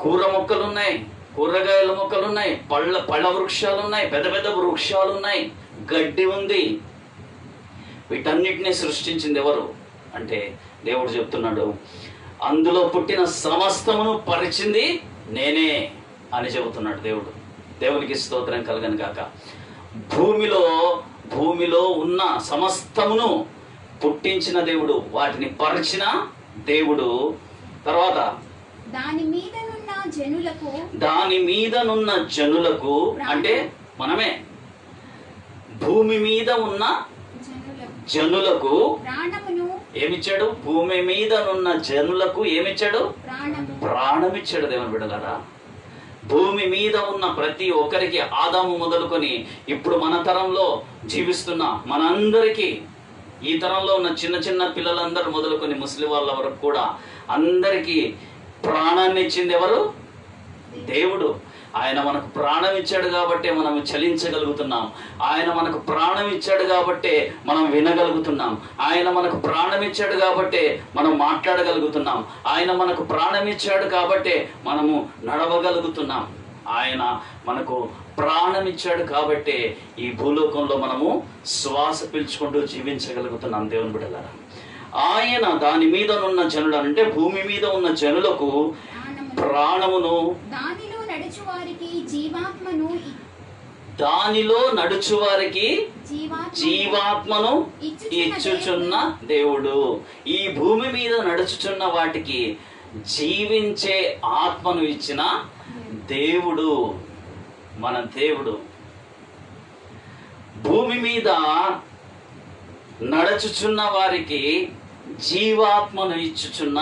కూర మొక్కలు ఉన్నాయి, కూరగాయల మొక్కలు ఉన్నాయి, పళ్ళ వృక్షాలు ఉన్నాయి, పెద్ద పెద్ద వృక్షాలు ఉన్నాయి, గడ్డి ఉంది. వీటన్నిటిని సృష్టించింది ఎవరు అంటే దేవుడు చెప్తున్నాడు, అందులో పుట్టిన సమస్తమును పరిచింది నేనే అని చెబుతున్నాడు దేవుడు. దేవునికి స్తోత్రం కలుగను గాక. భూమిలో ఉన్న సమస్తమును పుట్టించిన దేవుడు, వాటిని పరిచిన దేవుడు. తర్వాత దాని మీదనున్న జనులకు అంటే మనమే, భూమి మీద ఉన్న జనులకు ఏమిచ్చాడు? భూమి మీదనున్న జనులకు ఏమిచ్చాడు? ప్రాణమిచ్చాడు. దేవుని బిడ్డలారా, భూమి మీద ఉన్న ప్రతి ఒక్కరికి, ఆదాము మొదలుకొని ఇప్పుడు మన తరంలో జీవిస్తున్న మనందరికీ, ఈ తరంలో ఉన్న చిన్న చిన్న పిల్లలందరూ మొదలుకొని ముస్లిం వాళ్ళ వరకు కూడా అందరికీ ప్రాణాన్ని ఇచ్చింది ఎవరు? దేవుడు. ఆయన మనకు ప్రాణం ఇచ్చాడు కాబట్టి మనం చలించగలుగుతున్నాం. ఆయన మనకు ప్రాణం ఇచ్చాడు కాబట్టి మనం వినగలుగుతున్నాం. ఆయన మనకు ప్రాణం ఇచ్చాడు కాబట్టి మనం మాట్లాడగలుగుతున్నాం. ఆయన మనకు ప్రాణం ఇచ్చాడు కాబట్టి మనము నడవగలుగుతున్నాం. ఆయన మనకు ప్రాణం ఇచ్చాడు కాబట్టి ఈ భూలోకంలో మనము శ్వాస పీల్చుకుంటూ జీవించగలుగుతున్నాం. దేవుని బిడ్డలారా, ఆయన దాని మీద ఉన్న జనులు అంటే భూమి మీద ఉన్న జనులకు ప్రాణమును, దానిలో నడుచువారికి జీవాత్మను ఇచ్చుచున్న దేవుడు. ఈ భూమి మీద నడుచుచున్న వాటికి జీవించే ఆత్మను ఇచ్చిన దేవుడు మన దేవుడు. భూమి మీద నడుచుచున్న వారికి జీవాత్మను ఇచ్చుచున్న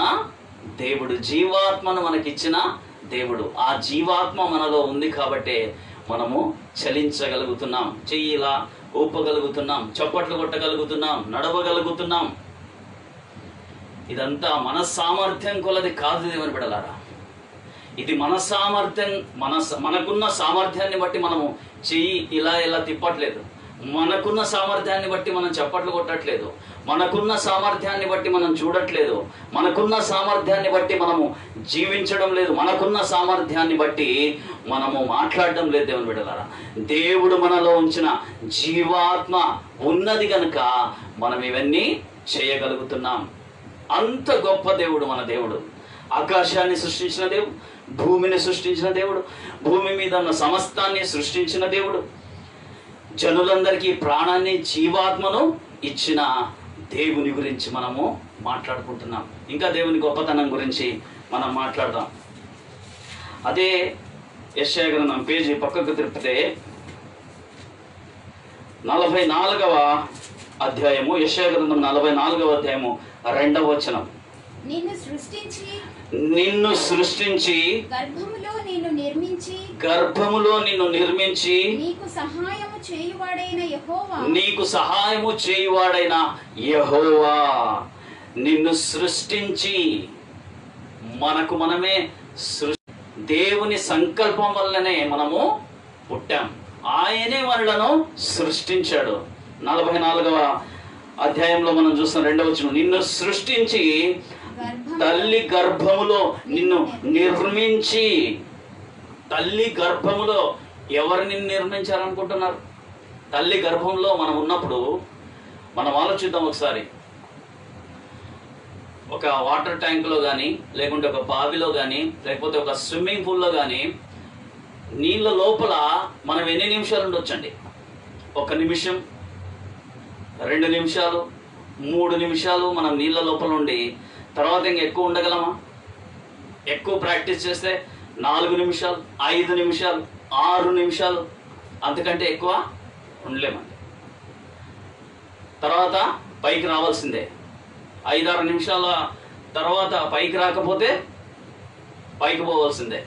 దేవుడు. జీవాత్మను మనకిచ్చిన దేవుడు. ఆ జీవాత్మ మనలో ఉంది కాబట్టి మనము చలించగలుగుతున్నాం, చెయ్యిలా ఊపగలుగుతున్నాం, చప్పట్లు కొట్టగలుగుతున్నాం, నడవగలుగుతున్నాం. ఇదంతా మన సామర్థ్యం కొలది కాదు దేవుని బిడ్డలారా. ఇది మన సామర్థ్యం, మనకున్న సామర్థ్యాన్ని బట్టి మనము చెయ్యి ఇలా తిప్పట్లేదు. మనకున్న సామర్థ్యాన్ని బట్టి మనం చప్పట్లు కొట్టట్లేదు. మనకున్న సామర్థ్యాన్ని బట్టి మనం చూడట్లేదు. మనకున్న సామర్థ్యాన్ని బట్టి మనము జీవించడం లేదు. మనకున్న సామర్థ్యాన్ని బట్టి మనము మాట్లాడడం లేదు. దేవుని బిడ్డలారా, దేవుడు మనలో ఉంచిన జీవాత్మ ఉన్నది కనుక మనం ఇవన్నీ చేయగలుగుతున్నాం. అంత గొప్ప దేవుడు మన దేవుడు. ఆకాశాన్ని సృష్టించిన దేవుడు, భూమిని సృష్టించిన దేవుడు, భూమి మీద ఉన్న సమస్తాన్ని సృష్టించిన దేవుడు, జనులందరికీ ప్రాణాన్ని, జీవాత్మను ఇచ్చిన దేవుని గురించి మనము మాట్లాడుకుంటున్నాం. ఇంకా దేవుని గొప్పతనం గురించి మనం మాట్లాడదాం. అదే యెషయా గ్రంథం పేజీ పక్కకు తిప్పితే 44వ అధ్యాయము, యెషయా గ్రంథం 44వ అధ్యాయము 2వ వచనం. నిన్ను సృష్టించి గర్భములో నిన్ను నిర్మించి నీకు సహాయము చేయువాడైన యెహోవా నిన్ను సృష్టించి, మనకు మనమే దేవుని సంకల్పం వల్లనే మనము పుట్టాం. ఆయనే మనలను సృష్టించాడు. 44వ అధ్యాయంలో మనం చూస్తున్న 2వ వచనం, నిన్ను సృష్టించి తల్లి గర్భములో నిన్ను నిర్మించి. తల్లి గర్భములో ఎవరిని నిర్మించారనుకుంటున్నారు? తల్లి గర్భంలో మనం ఉన్నప్పుడు మనం ఆలోచిద్దాం ఒకసారి. ఒక వాటర్ ట్యాంకులో కానీ, లేకుంటే ఒక బావిలో కానీ, లేకపోతే ఒక స్విమ్మింగ్ పూల్లో కానీ నీళ్ళ లోపల మనం ఎన్ని నిమిషాలు ఉండొచ్చండి? 1 నిమిషం, 2 నిమిషాలు, 3 నిమిషాలు మనం నీళ్ళ లోపల ఉండి తర్వాత ఇంక ఎక్కువ ఉండగలమా? ఎక్కువ ప్రాక్టీస్ చేస్తే 4 నిమిషాలు, 5 నిమిషాలు, 6 నిమిషాలు, అంతకంటే ఎక్కువ ఉండలేమండి. తర్వాత పైకి రావాల్సిందే. 5-6 నిమిషాల తర్వాత పైకి రాకపోతే పైకి పోవాల్సిందే.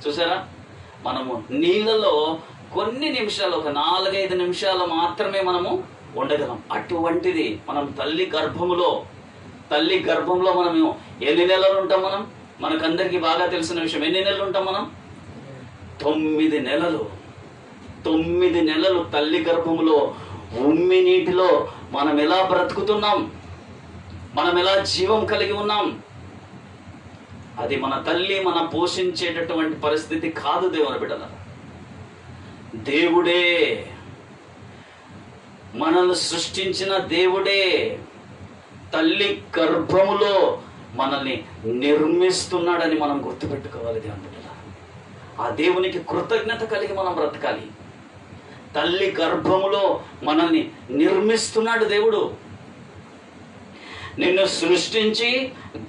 చూసారా, మనము నీళ్ళలో కొన్ని నిమిషాలు, ఒక 4-5 నిమిషాలు మాత్రమే మనము ఉండగలం. అటువంటిది మనం తల్లి గర్భంలో మనము ఎన్ని నెలలు ఉంటాం? మనం మనకందరికీ బాగా తెలిసిన విషయం. ఎన్ని నెలలు ఉంటాం మనం? 9 నెలలు. 9 నెలలు తల్లి గర్భములో ఉమ్మి నీటిలో మనం ఎలా బ్రతుకుతున్నాం, మనం ఎలా జీవం కలిగి ఉన్నాం. అది మన తల్లి మన పోషించేటటువంటి పరిస్థితి కాదు దేవుని బిడ్డల. దేవుడే, మనల్ని సృష్టించిన దేవుడే తల్లి గర్భములో మనల్ని నిర్మిస్తున్నాడని మనం గుర్తుపెట్టుకోవాలి దేవుని బిడ్డల. ఆ దేవునికి కృతజ్ఞత కలిగి మనం బ్రతకాలి. తల్లి గర్భములో మనల్ని నిర్మిస్తున్నాడు దేవుడు. నిన్ను సృష్టించి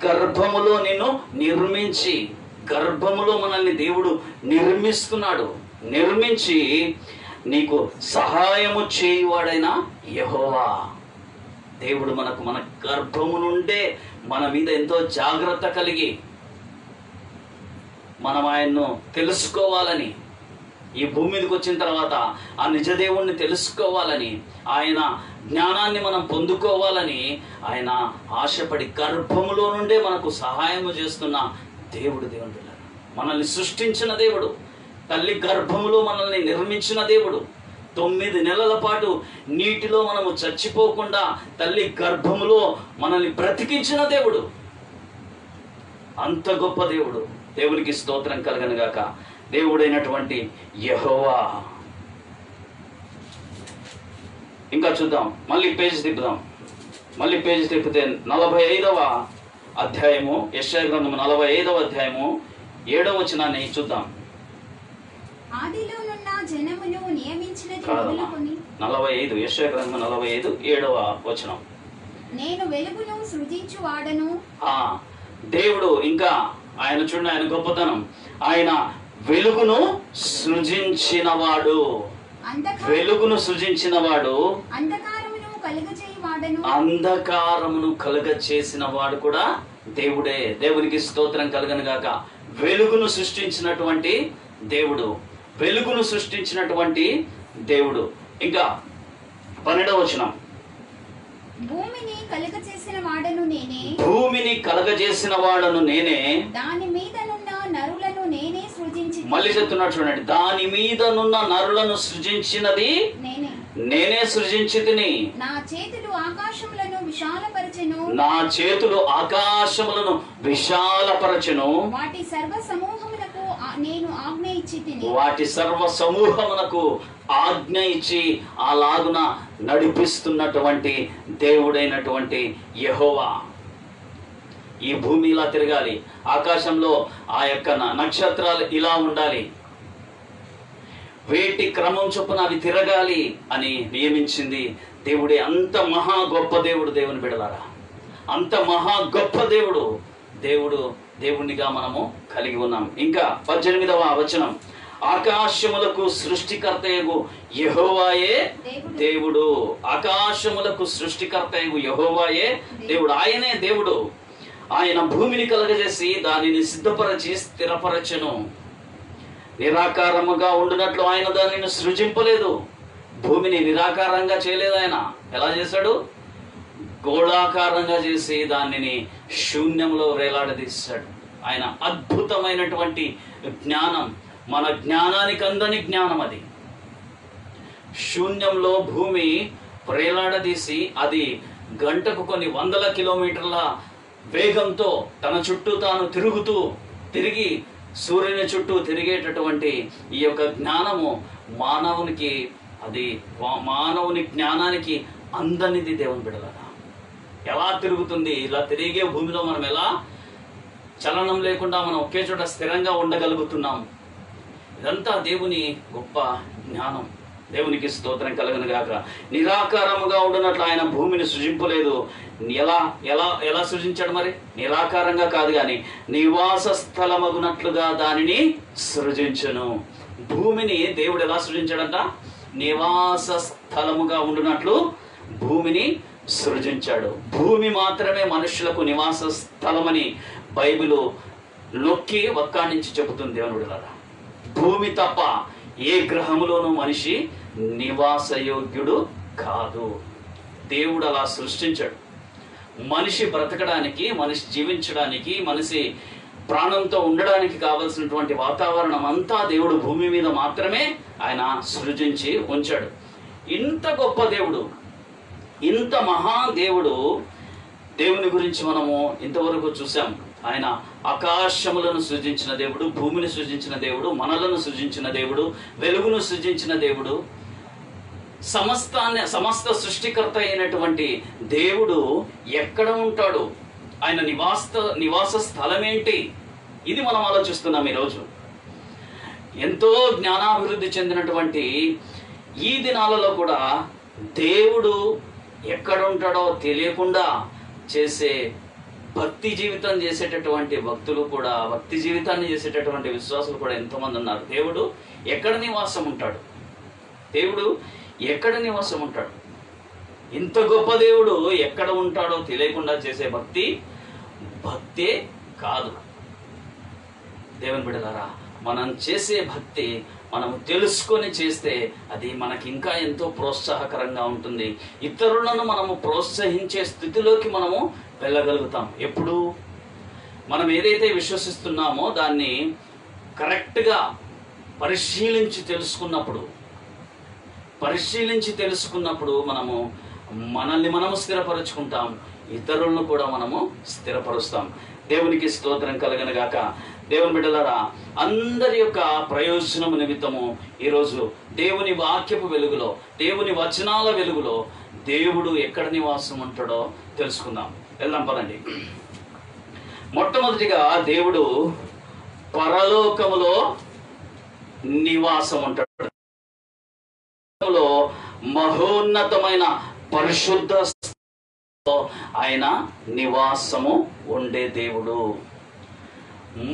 గర్భములో నిన్ను నిర్మించి, గర్భములో మనల్ని దేవుడు నిర్మిస్తున్నాడు. నిర్మించి నీకు సహాయము చేయువాడైన యెహోవా దేవుడు మన గర్భము నుండే మన మీద ఎంతో జాగ్రత్త కలిగి మనం ఆయన్ను తెలుసుకోవాలని, ఈ భూమి మీదకి వచ్చిన తర్వాత ఆ నిజదేవుణ్ణి తెలుసుకోవాలని, ఆయన జ్ఞానాన్ని మనం పొందుకోవాలని ఆయన ఆశపడి గర్భములో నుండే మనకు సహాయము చేస్తున్న దేవుడు. దేవుడు మనల్ని సృష్టించిన దేవుడు, తల్లి గర్భములో మనల్ని నిర్మించిన దేవుడు. 9 నెలల పాటు నీటిలో మనము చచ్చిపోకుండా తల్లి గర్భములో మనల్ని బ్రతికించిన దేవుడు. అంత గొప్ప దేవుడు. దేవునికి స్తోత్రం కలుగను గాక. దేవుడైనటువంటి యెహోవా. ఇంకా చూద్దాం, మళ్ళీ పేజ్ తిప్పుదాం. మళ్ళీ పేజ్ తిప్పితే 45వ అధ్యాయము, యెషయా గ్రంథం 45వ అధ్యాయము 7వ వచనాన్ని చూద్దాం. ఆదిలోనున్న జనమును నియమించినది 45 యెషయా గ్రంథం 45 7వ వచనం. నేను వెలుగును సృజించువాడను. దేవుడు ఇంకా ఆయన చూడండి, ఆయన గొప్పతనం. ఆయన వెలుగును సృజించినవాడు. వెలుగును సృజించినవాడు, అంధకారమును కలుగజేయువాడను. అంధకారమును కలుగచేసిన వాడు కూడా దేవుడే. దేవునికి స్తోత్రం కలుగను గాక. వెలుగును సృష్టించినటువంటి దేవుడు, వెలుగును సృష్టించినటువంటి దేవుడు. ఇంకా 12వ వచనం. భూమిని కలుగజేసిన వాడను నేనే. భూమిని కలగజేసిన వాడను నేనే. దాని మీదనున్న నరులను నేనే సృజించి. మళ్ళీ చెప్తున్నాడు చూడండి, దాని మీదనున్న నరులను సృజించినది నేనే సృజించితిని. నా చేతులు ఆకాశములను విశాలపరచెను. నా చేతులు ఆకాశములను విశాలపరచెను. వాటి సర్వ సమూహమునకు నేను ఆజ్ఞ ఇచ్చితిని. వాటి సర్వ సమూహమునకు ఆజ్ఞ ఇచ్చి అలాగున నడిపిస్తున్నటువంటి దేవుడైనటువంటి యెహోవా. ఈ భూమి ఇలా తిరగాలి, ఆకాశంలో ఆ యొక్క నక్షత్రాలు ఇలా ఉండాలి, వేటి క్రమం చొప్పున అవి తిరగాలి అని నియమించింది దేవుడే. అంత మహా గొప్ప దేవుడు దేవుని బిడలారా. అంత మహా గొప్ప దేవుడు. దేవునిగా మనము కలిగి ఉన్నాం. ఇంకా 18వ వచనం. ఆకాశములకు సృష్టికర్తయగు యెహోవాయే దేవుడు. ఆకాశములకు సృష్టికర్తయగు యెహోవాయే దేవుడు. ఆయనే దేవుడు. ఆయన భూమిని కలగజేసి దానిని సిద్ధపరచి స్థిరపరచెను. నిరాకారముగా ఉండినట్లు ఆయన దానిని సృజింపలేదు. భూమిని నిరాకారంగా చేయలేదు. ఆయన ఎలా చేశాడు? గోళాకారంగా చేసి దానిని శూన్యంలో వేలాడదీశాడు. ఆయన అద్భుతమైనటువంటి జ్ఞానం, మన జ్ఞానానికి అందని జ్ఞానం అది. శూన్యంలో భూమి వేలాడదీసి అది గంటకు కొన్ని 100 కిలోమీటర్ల వేగంతో తన చుట్టూ తాను తిరిగి సూర్యుని చుట్టూ తిరిగేటటువంటి ఈ యొక్క జ్ఞానము మానవుని జ్ఞానానికి అందనిది దేవుని బిడ్డలారా. ఎలా తిరుగుతుంది? ఇలా తిరిగే భూమిలో మనం ఎలా చలనం లేకుండా మనం ఒకే చోట స్థిరంగా ఉండగలుగుతున్నాం? ఇదంతా దేవుని గొప్ప జ్ఞానం. దేవునికి స్తోత్రం కలుగును గాక. నిరాకారముగా ఉండునట్లు ఆయన భూమిని సృజింపలేదు. ఎలా సృజించాడు? మరి నిరాకారంగా కాదు, కానీ నివాస స్థలమగునట్లుగా దానిని సృజించును. భూమిని దేవుడు ఎలా సృజించాడంట? నివాస స్థలముగా ఉండునట్లు భూమిని సృజించాడు. భూమి మాత్రమే మనుషులకు నివాస స్థలమని బైబిలు నొక్కి వక్కాణించి చెబుతుంది దేవునుడిలారా. భూమి తప్ప ఏ గ్రహములోనూ మనిషి నివాసయోగ్యుడు కాదు. దేవుడు అలా సృష్టించాడు. మనిషి బ్రతకడానికి, మనిషి జీవించడానికి, మనిషి ప్రాణంతో ఉండడానికి కావలసినటువంటి వాతావరణం అంతా దేవుడు భూమి మీద మాత్రమే ఆయన సృజించి ఉంచాడు. ఇంత గొప్ప దేవుడు, ఇంత మహాదేవుడు, దేవుని గురించి మనము ఇంతవరకు చూసాం. ఆయన ఆకాశములను సృజించిన దేవుడు, భూమిని సృజించిన దేవుడు, మనలను సృజించిన దేవుడు, వెలుగును సృజించిన దేవుడు, సమస్త సృష్టికర్త అయినటువంటి దేవుడు ఎక్కడ ఉంటాడు, ఆయన నివాస స్థలం ఏంటి, ఇది మనం ఆలోచిస్తున్నాం ఈరోజు. ఎంతో జ్ఞానాభివృద్ధి చెందినటువంటి ఈ దినాలలో కూడా దేవుడు ఎక్కడ ఉంటాడో తెలియకుండా చేసే భక్తి జీవితం చేసేటటువంటి భక్తులు కూడా, భక్తి జీవితాన్ని చేసేటటువంటి విశ్వాసులు కూడా ఎంతోమంది ఉన్నారు. దేవుడు ఎక్కడ నివాసం ఉంటాడు, దేవుడు ఎక్కడ నివాసం ఉంటాడు, ఇంత గొప్ప దేవుడు ఎక్కడ ఉంటాడో తెలియకుండా చేసే భక్తే కాదు. దేవుని బిడ్డలారా, మనం చేసే భక్తి మనము తెలుసుకొని చేస్తే అది మనకి ఇంకా ఎంతో ప్రోత్సాహకరంగా ఉంటుంది. ఇతరులను మనము ప్రోత్సహించే స్థితిలోకి మనము వెళ్ళగలుగుతాం. ఎప్పుడు మనం ఏదైతే విశ్వసిస్తున్నామో దాన్ని కరెక్ట్గా పరిశీలించి తెలుసుకున్నప్పుడు మనల్ని మనము స్థిరపరుచుకుంటాం, ఇతరులను కూడా మనము స్థిరపరుస్తాం. దేవునికి స్తోత్రం కలుగనుగాక. దేవుని బిడ్డలారా, అందరి యొక్క ప్రయోజనము నిమిత్తము ఈరోజు దేవుని వాక్యపు వెలుగులో, దేవుని వచనాల వెలుగులో దేవుడు ఎక్కడ నివాసం ఉంటాడో తెలుసుకుందాం. వెళ్దాం పదండి. మొట్టమొదటిగా దేవుడు పరలోకములో నివాసం ఉంటాడు. మహోన్నతమైన పరిశుద్ధ ఆయన నివాసము ఉండే దేవుడు.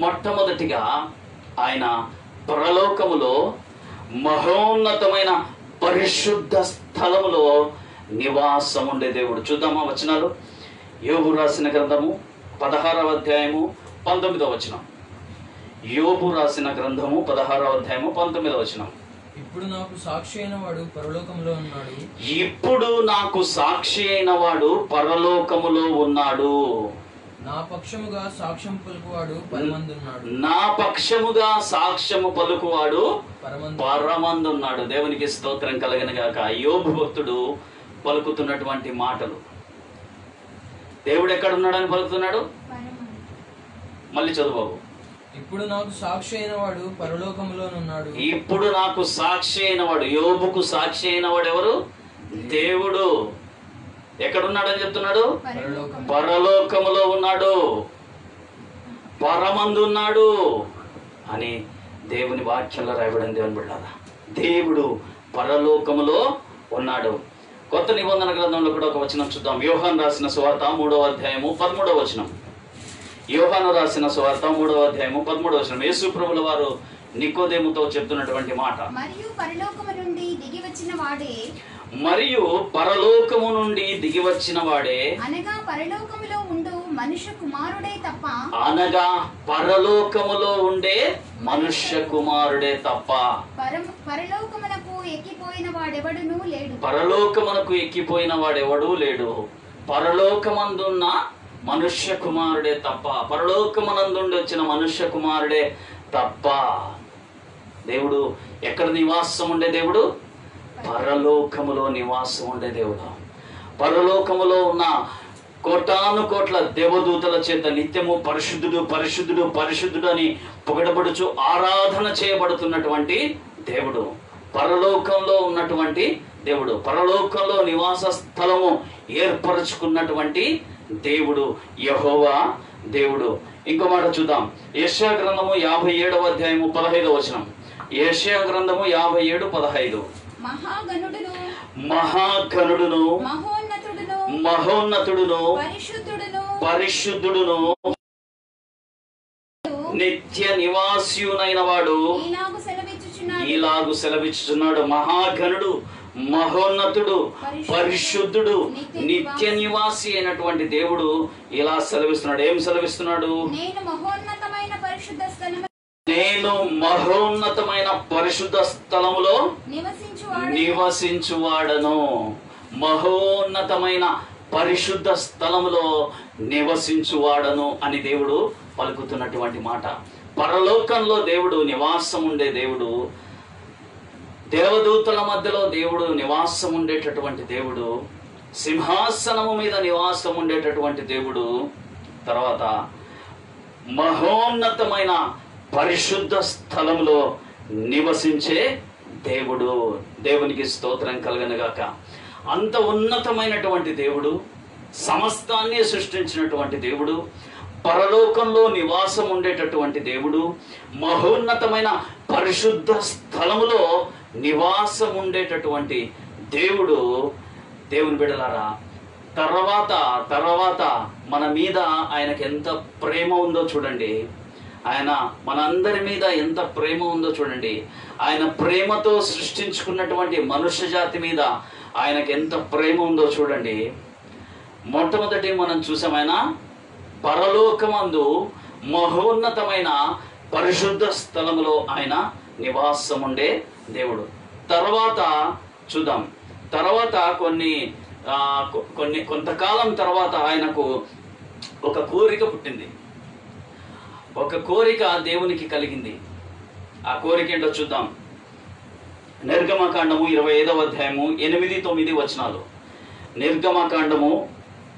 మొట్టమొదటిగా ఆయన పరలోకములో మహోన్నతమైన పరిశుద్ధ స్థలములో నివాసం ఉండే దేవుడు. చూద్దామా వచనాలు? యోబు రాసిన గ్రంథము 16వ అధ్యాయము 19వ వచనం. యోబు రాసిన గ్రంథము 16వ అధ్యాయము 19వ వచనం. ఇప్పుడు నాకు సాక్షి అయిన వాడు పరలోకములో ఉన్నాడు. ఇప్పుడు నాకు సాక్షి అయిన వాడు పరలోకములో ఉన్నాడు. నా పక్షముగా సాక్ష్యం పలుకువాడు పరమందున్నాడు. నా పక్షముగా సాక్ష్యము పలుకువాడు పరమందున్నాడు. దేవునికి స్తోత్రం కలగనుగాక. యోబు భక్తుడు పలుకుతున్నటువంటి మాటలు. దేవుడు ఎక్కడున్నాడని పలుకుతున్నాడు? మళ్ళీ చదువు. ఇప్పుడు నాకు సాక్షి అయిన వాడు పరలోకములోనున్నాడు. ఇప్పుడు నాకు సాక్షి అయిన వాడు, యోబుకు సాక్షి అయిన వాడు ఎవరు? దేవుడు. ఎక్కడున్నాడని చెప్తున్నాడు? పరలోకములో ఉన్నాడు, పరమందున్నాడు అని దేవుని వాక్యంలో రాయబడింది. దేవుని బిడ్డలారా, దేవుడు పరలోకములో ఉన్నాడు. కొత్త నిబంధన గ్రంథంలో కూడా ఒక వచనం చూద్దాం. యోహాను రాసిన సువార్త 3వ అధ్యాయము 13వ వచనం. యోహాను రాసిన సువార్త 3వ అధ్యాయము 13వ వచనం. యేసు ప్రభుల వారు నికోదేముతో చెప్తున్నటువంటి మాట. మరియు పరలోకము నుండి దిగి వచ్చిన వాడే, అనగా పరలోకములో ఉండు మనుష్య కుమారుడే తప్ప, పరలోకమునకు ఎక్కిపోయిన వాడెవడూ లేడు. పరలోకమందున్న మనుష్య కుమారుడే తప్ప, పరలోకమనందుండి వచ్చిన మనుష్య కుమారుడే తప్ప. దేవుడు ఎక్కడ నివాసం ఉండే దేవుడు? పరలోకములో నివాసం ఉండే దేవుడు. పరలోకములో ఉన్న కోటాను కోట్ల దేవదూతల చేత నిత్యము పరిశుద్ధుడు పరిశుద్ధుడు పరిశుద్ధుడు అని పొగడబడుచు ఆరాధన చేయబడుతున్నటువంటి దేవుడు. పరలోకంలో ఉన్నటువంటి దేవుడు, పరలోకంలో నివాస స్థలము ఏర్పరచుకున్నటువంటి దేవుడు యెహోవా దేవుడు. ఇంకో మాట చూద్దాం. యెషయా గ్రంథము 57వ అధ్యాయము 15వ వచనం. యెషయా గ్రంథము 57:15. మహాగణుడును మహోన్నతుడును పరిశుద్ధుడును నిత్య నివాసియునైన వాడు ఇలాగు సెలవిచ్చుచున్నాడు. మహాగణుడు, మహోన్నతుడు, పరిశుద్ధుడు, నిత్య నివాసి అయినటువంటి దేవుడు ఇలా సెలవిస్తున్నాడు. ఏం సెలవిస్తున్నాడు? నేను మహోన్నతమైన పరిశుద్ధ స్థలములో నివసించువాడను. మహోన్నతమైన పరిశుద్ధ స్థలములో నివసించువాడను అని దేవుడు పలుకుతున్నటువంటి మాట. పరలోకంలో దేవుడు నివాసం ఉండే దేవుడు, దేవదూతల మధ్యలో దేవుడు నివాసం ఉండేటటువంటి దేవుడు, సింహాసనము మీద నివాసం ఉండేటటువంటి దేవుడు, తర్వాత మహోన్నతమైన పరిశుద్ధ స్థలంలో నివసించే దేవుడు. దేవునికి స్తోత్రం కలుగనుగాక. అంత ఉన్నతమైనటువంటి దేవుడు, సమస్తాన్ని సృష్టించినటువంటి దేవుడు, పరలోకంలో నివాసం ఉండేటటువంటి దేవుడు, మహోన్నతమైన పరిశుద్ధ స్థలములో నివాసం ఉండేటటువంటి దేవుడు. దేవుని బిడ్డలారా, తర్వాత మన మీద ఆయనకి ఎంత ప్రేమ ఉందో చూడండి. ఆయన మనందరి మీద ఎంత ప్రేమ ఉందో చూడండి. ఆయన ప్రేమతో సృష్టించుకున్నటువంటి మనుష్య జాతి మీద ఆయనకి ఎంత ప్రేమ ఉందో చూడండి. మొట్టమొదటి మనం చూసాం, ఆయన పరలోకమందు మహోన్నతమైన పరిశుద్ధ స్థలములో ఆయన నివాసం ఉండే దేవుడు. తర్వాత చూద్దాం, తర్వాత కొంతకాలం తర్వాత ఆయనకు ఒక కోరిక పుట్టింది. ఒక కోరిక దేవునికి కలిగింది. ఆ కోరిక ఏంటో చూద్దాం. నిర్గమకాండము 25వ అధ్యాయము 8-9 వచనాలు. నిర్గమకాండము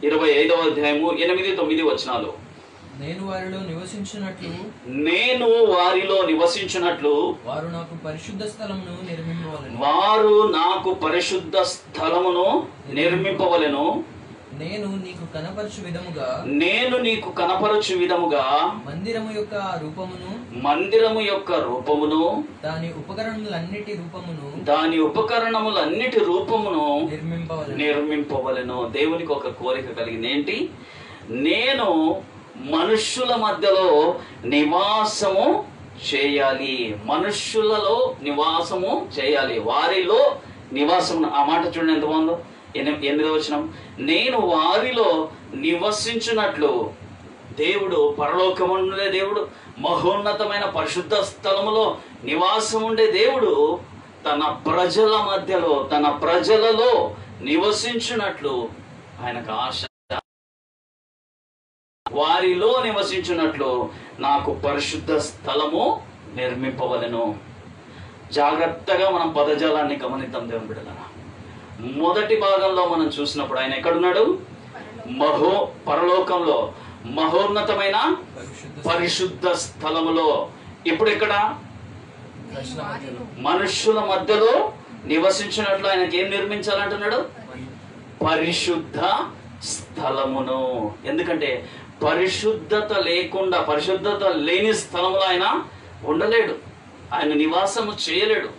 25వ అధ్యాయము 8-9 వచనాలు. నేను వారిలో నివసించినట్లు వారు నాకు పరిశుద్ధ స్థలమును నిర్మింపవలెను. నేను నీకు కనపరచు విధముగా మందిరము యొక్క రూపమును దాని ఉపకరణములన్నిటి రూపమును నిర్మింపవలెను. దేవునికి ఒక కోరిక కలిగింది. ఏంటి? నేను మనుష్యుల మధ్యలో నివాసము చేయాలి. మనుష్యులలో నివాసము చేయాలి, వారిలో నివాసం. ఆ మాట చూడండి ఎంత బాగుందో. 8వ వచనం, నేను వారిలో నివసించున్నట్లు. దేవుడు పరలోకముండే దేవుడు, మహోన్నతమైన పరిశుద్ధ స్థలములో నివాసం ఉండే దేవుడు తన ప్రజల మధ్యలో, తన ప్రజలలో నివసించున్నట్లు ఆయనకు ఆశ. వారిలో నివసించున్నట్లు నాకు పరిశుద్ధ స్థలము నిర్మింపవలెను. జాగ్రత్తగా మనం పదజాలాన్ని గమనిద్దాం దేవుని బిడ్డలారా. మొదటి భాగంలో మనం చూసినప్పుడు ఆయన ఎక్కడున్నాడు? పరలోకంలో మహోన్నతమైన పరిశుద్ధ స్థలములో. ఇప్పుడు ఎక్కడ? మనుష్యుల మధ్యలో నివసించినట్లు ఆయనకి ఏం నిర్మించాలంటున్నాడు? పరిశుద్ధ స్థలమును. ఎందుకంటే పరిశుద్ధత లేని స్థలంలో ఆయన ఉండలేడు, ఆయన నివాసము చేయలేడు.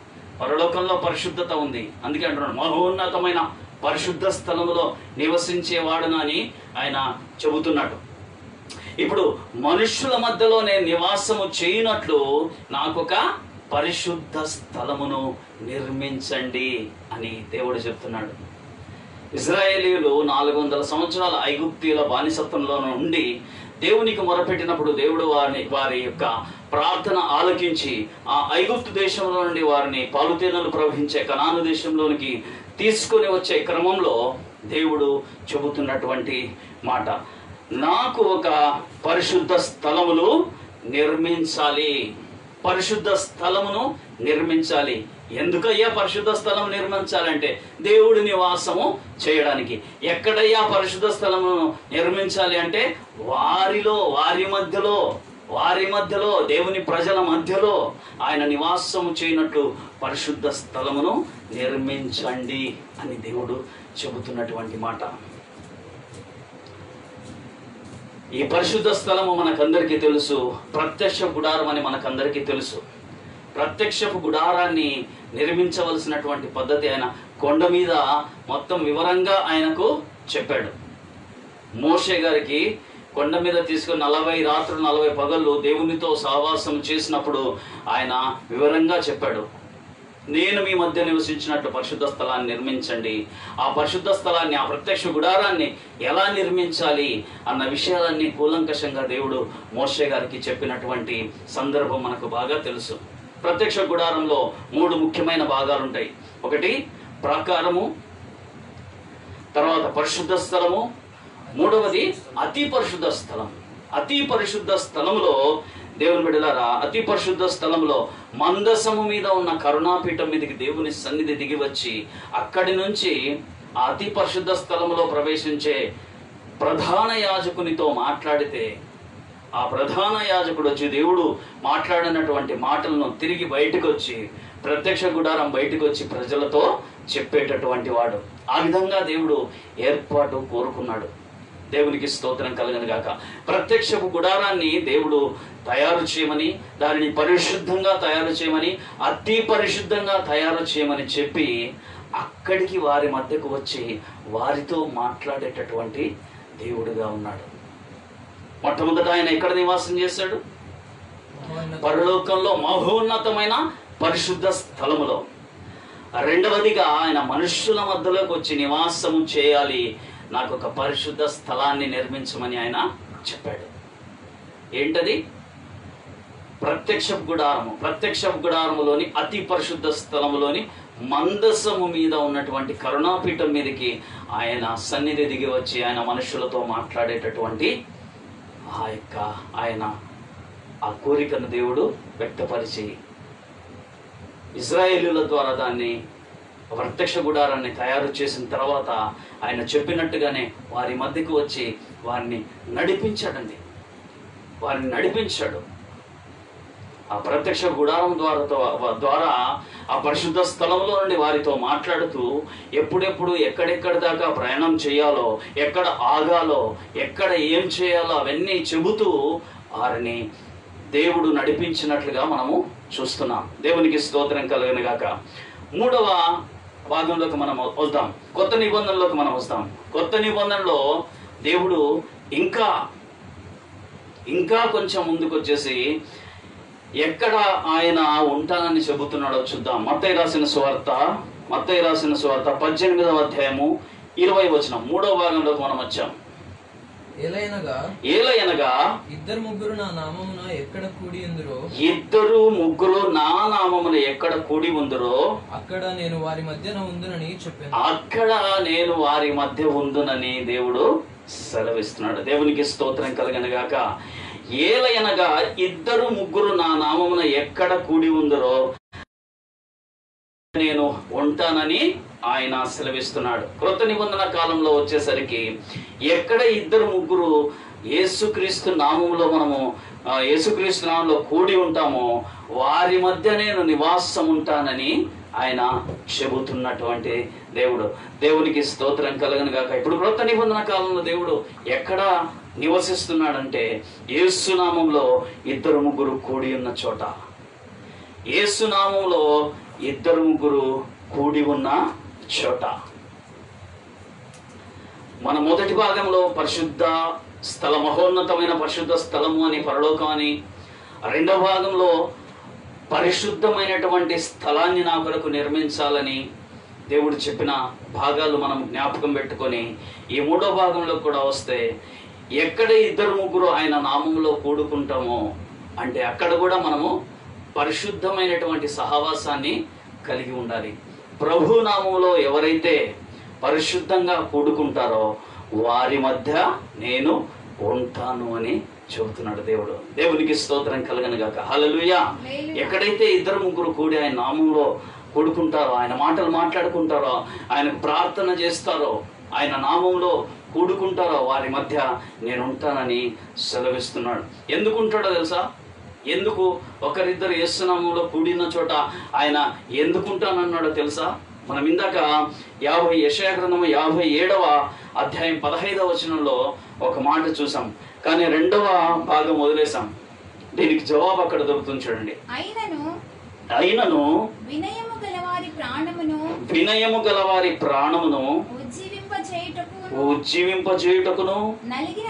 పరలోకంలో పరిశుద్ధత ఉంది, అందుకే అంటున్నాడు మహోన్నతమైన పరిశుద్ధ స్థలములో నివసించేవాడును అని ఆయన చెబుతున్నాడు. ఇప్పుడు మనుష్యుల మధ్యలో నేను నివాసము చేయనట్లు నాకొక పరిశుద్ధ స్థలమును నిర్మించండి అని దేవుడు చెప్తున్నాడు. ఇజ్రాయేలీయులు 400 సంవత్సరాల ఐగుప్తీయుల బానిసత్వంలో నుండి దేవునికి మొరపెట్టినప్పుడు దేవుడు వారి యొక్క ప్రార్థన ఆలకించి ఆ ఐగుప్తు దేశంలో నుండి వారిని పాలుతేనెలు ప్రవహించే కనాను దేశంలోనికి తీసుకొని వచ్చే క్రమంలో దేవుడు చెబుతున్నటువంటి మాట, నాకు ఒక పరిశుద్ధ స్థలమును నిర్మించాలి. పరిశుద్ధ స్థలమును నిర్మించాలి. ఎందుకయ్యా పరిశుద్ధ స్థలం నిర్మించాలంటే దేవుడి నివాసము చేయడానికి. ఎక్కడయ్యా పరిశుద్ధ స్థలమును నిర్మించాలి అంటే వారి మధ్యలో దేవుని ప్రజల మధ్యలో ఆయన నివాసము చేయనట్లు పరిశుద్ధ స్థలమును నిర్మించండి అని దేవుడు చెబుతున్నటువంటి మాట. ఈ పరిశుద్ధ స్థలము మనకందరికీ తెలుసు, ప్రత్యక్ష గుడారం అని మనకందరికీ తెలుసు. ప్రత్యక్షపు గుడారాన్ని నిర్మించవలసినటువంటి పద్ధతి ఆయన కొండ మీద మొత్తం వివరంగా ఆయనకు చెప్పాడు. మోషే గారికి కొండ మీద తీసుకుని 40 రాత్రులు 40 పగళ్ళు దేవునితో సహవాసం చేసినప్పుడు ఆయన వివరంగా చెప్పాడు, నేను మీ మధ్య నివసించినట్లు పరిశుద్ధ స్థలాన్ని నిర్మించండి. ఆ పరిశుద్ధ స్థలాన్ని, ఆ ప్రత్యక్ష గుడారాన్ని ఎలా నిర్మించాలి అన్న విషయాలన్నీ కూలంకషంగా దేవుడు మోషే గారికి చెప్పినటువంటి సందర్భం మనకు బాగా తెలుసు. ప్రత్యక్ష గుడారంలో 3 ముఖ్యమైన భాగాలు ఉంటాయి. ఒకటి ప్రాకారము, తర్వాత పరిశుద్ధ స్థలము, మూడవది అతి పరిశుద్ధ స్థలం. అతి పరిశుద్ధ స్థలములో దేవుని బిడ్డలారా, అతి పరిశుద్ధ స్థలంలో మందసము మీద ఉన్న కరుణాపీఠం మీదకి దేవుని సన్నిధి దిగి వచ్చి అక్కడి నుంచి ఆ అతి పరిశుద్ధ స్థలంలో ప్రవేశించే ప్రధాన యాజకునితో మాట్లాడితే ఆ ప్రధాన యాజకుడు వచ్చి దేవుడు మాట్లాడినటువంటి మాటలను తిరిగి బయటకు వచ్చి ప్రత్యక్ష గుడారం బయటకు వచ్చి ప్రజలతో చెప్పేటటువంటి వాడు. ఆ విధంగా దేవుడు ఏర్పాటు కోరుకున్నాడు. దేవునికి స్తోత్రం కలుగను గాక. ప్రత్యక్షపు గుడారాన్ని దేవుడు తయారు చేయమని, దానిని పరిశుద్ధంగా తయారు చేయమని, అతి పరిశుద్ధంగా తయారు చేయమని చెప్పి అక్కడికి వారి మధ్యకు వచ్చి వారితో మాట్లాడేటటువంటి దేవుడుగా ఉన్నాడు. మొట్టమొదట ఆయన ఎక్కడ నివాసం చేశాడు? పరలోకంలో మహోన్నతమైన పరిశుద్ధ స్థలములో. రెండవదిగా ఆయన మనుష్యుల మధ్యలోకి వచ్చి నివాసము చేయాలి, నాకు ఒక పరిశుద్ధ స్థలాన్ని నిర్మించమని ఆయన చెప్పాడు. ఏంటది? ప్రత్యక్షపు గుడారము. ప్రత్యక్షపు గుడారములోని అతి పరిశుద్ధ స్థలములోని మందసము మీద ఉన్నటువంటి కరుణాపీఠం మీదకి ఆయన సన్నిధి దిగి వచ్చి ఆయన మనుషులతో మాట్లాడేటటువంటి ఆ కోరికను దేవుడు వ్యక్తపరిచి ఇజ్రాయేలీల ద్వారా దాన్ని ప్రత్యక్ష గుడారాన్ని తయారు చేసిన తర్వాత ఆయన చెప్పినట్టుగానే వారి మధ్యకు వచ్చి వారిని నడిపించాడు. ఆ ప్రత్యక్ష గుడారం ద్వారా ఆ పరిశుద్ధ స్థలంలో నుండి వారితో మాట్లాడుతూ ఎప్పుడెప్పుడు ఎక్కడెక్కడ దాకా ప్రయాణం చేయాలో, ఎక్కడ ఆగాలో, ఎక్కడ ఏం చేయాలో అవన్నీ చెబుతూ వారిని దేవుడు నడిపించినట్లుగా మనము చూస్తున్నాం. దేవునికి స్తోత్రం కలుగును గాక. మూడవ భాగంలోకి మనం వద్దాం. కొత్త నిబంధనలోకి మనం వస్తాం. కొత్త నిబంధనలో దేవుడు ఇంకా కొంచెం ముందుకు వచ్చేసి ఎక్కడ ఆయన ఉంటానని చెబుతున్నాడో చూద్దాం. మత్తయి రాసిన సువార్త 18వ అధ్యాయము 20వ వచనం, 3వ భాగంలోకి మనం వచ్చాం. ఏలయనగా ఇద్దరు ముగ్గురు నా నామమున ఎక్కడ కూడి ఉందురో అక్కడ నేను వారి మధ్యన ఉందునని చెప్పాను. అక్కడ నేను వారి మధ్య ఉందునని దేవుడు సెలవిస్తున్నాడు. దేవునికి స్తోత్రం కలుగను గాక. ఏలయనగా ఇద్దరు ముగ్గురు నా నామమున ఎక్కడ కూడి ఉందరో నేను ఉంటానని ఆయన సెలవిస్తున్నాడు. క్రొత్త నిబంధన కాలంలో వచ్చేసరికి ఎక్కడ ఇద్దరు ముగ్గురు యేసుక్రీస్తు నామంలో కూడి ఉంటామో వారి మధ్య నేను నివాసం ఉంటానని ఆయన చెబుతున్నటువంటి దేవుడు. దేవునికి స్తోత్రం కలుగను గాక. ఇప్పుడు క్రొత్త నిబంధన కాలంలో దేవుడు ఎక్కడ నివసిస్తున్నాడంటే యేసునామంలో ఇద్దరు ముగ్గురు కూడి ఉన్న చోట, యేసునామంలో ఇద్దరు ముగ్గురు కూడి ఉన్న చోట. మన మొదటి భాగంలో పరిశుద్ధ స్థలం, మహోన్నతమైన పరిశుద్ధ స్థలము అని, పరలోకం అని, రెండవ భాగంలో పరిశుద్ధమైనటువంటి స్థలాన్ని నా కొరకు నిర్మించాలని దేవుడు చెప్పిన భాగాలు మనం జ్ఞాపకం పెట్టుకొని ఈ మూడో భాగంలో కూడా వస్తే ఎక్కడ ఇద్దరు ముగ్గురు ఆయన నామంలో కూడుకుంటామో అంటే అక్కడ కూడా మనము పరిశుద్ధమైనటువంటి సహవాసాన్ని కలిగి ఉండాలి. ప్రభు నామంలో ఎవరైతే పరిశుద్ధంగా కూడుకుంటారో వారి మధ్య నేను ఉంటాను అని చెబుతున్నాడు దేవుడు. దేవునికి స్తోత్రం కలుగను గాక. హల్లెలూయా. ఎక్కడైతే ఇద్దరు ముగ్గురు కూడి ఆయన నామంలో కూడుకుంటారో, ఆయన మాటలు మాట్లాడుకుంటారో, ఆయనకు ప్రార్థన చేస్తారో, ఆయన నామంలో కూడుకుంటారో వారి మధ్య నేను ఉంటానని సెలవిస్తున్నాడు. ఎందుకు ఉంటాడో తెలుసా? ఎందుకు ఒకరిద్దరు యేసునామంలో కూడిన చోట ఆయన ఎందుకుంటానన్నాడో తెలుసా? మనం ఇందాక యెషయా గ్రంథము 57వ అధ్యాయం 15వ వచనంలో ఒక మాట చూసాం, కానీ రెండవ భాగం వదిలేసాం. దీనికి జవాబు అక్కడ దొరుకుతుంది చూడండి. అయినను వినయము గలవారి ప్రాణమును ఉజ్జీవింపచేయుటకును నలిగిన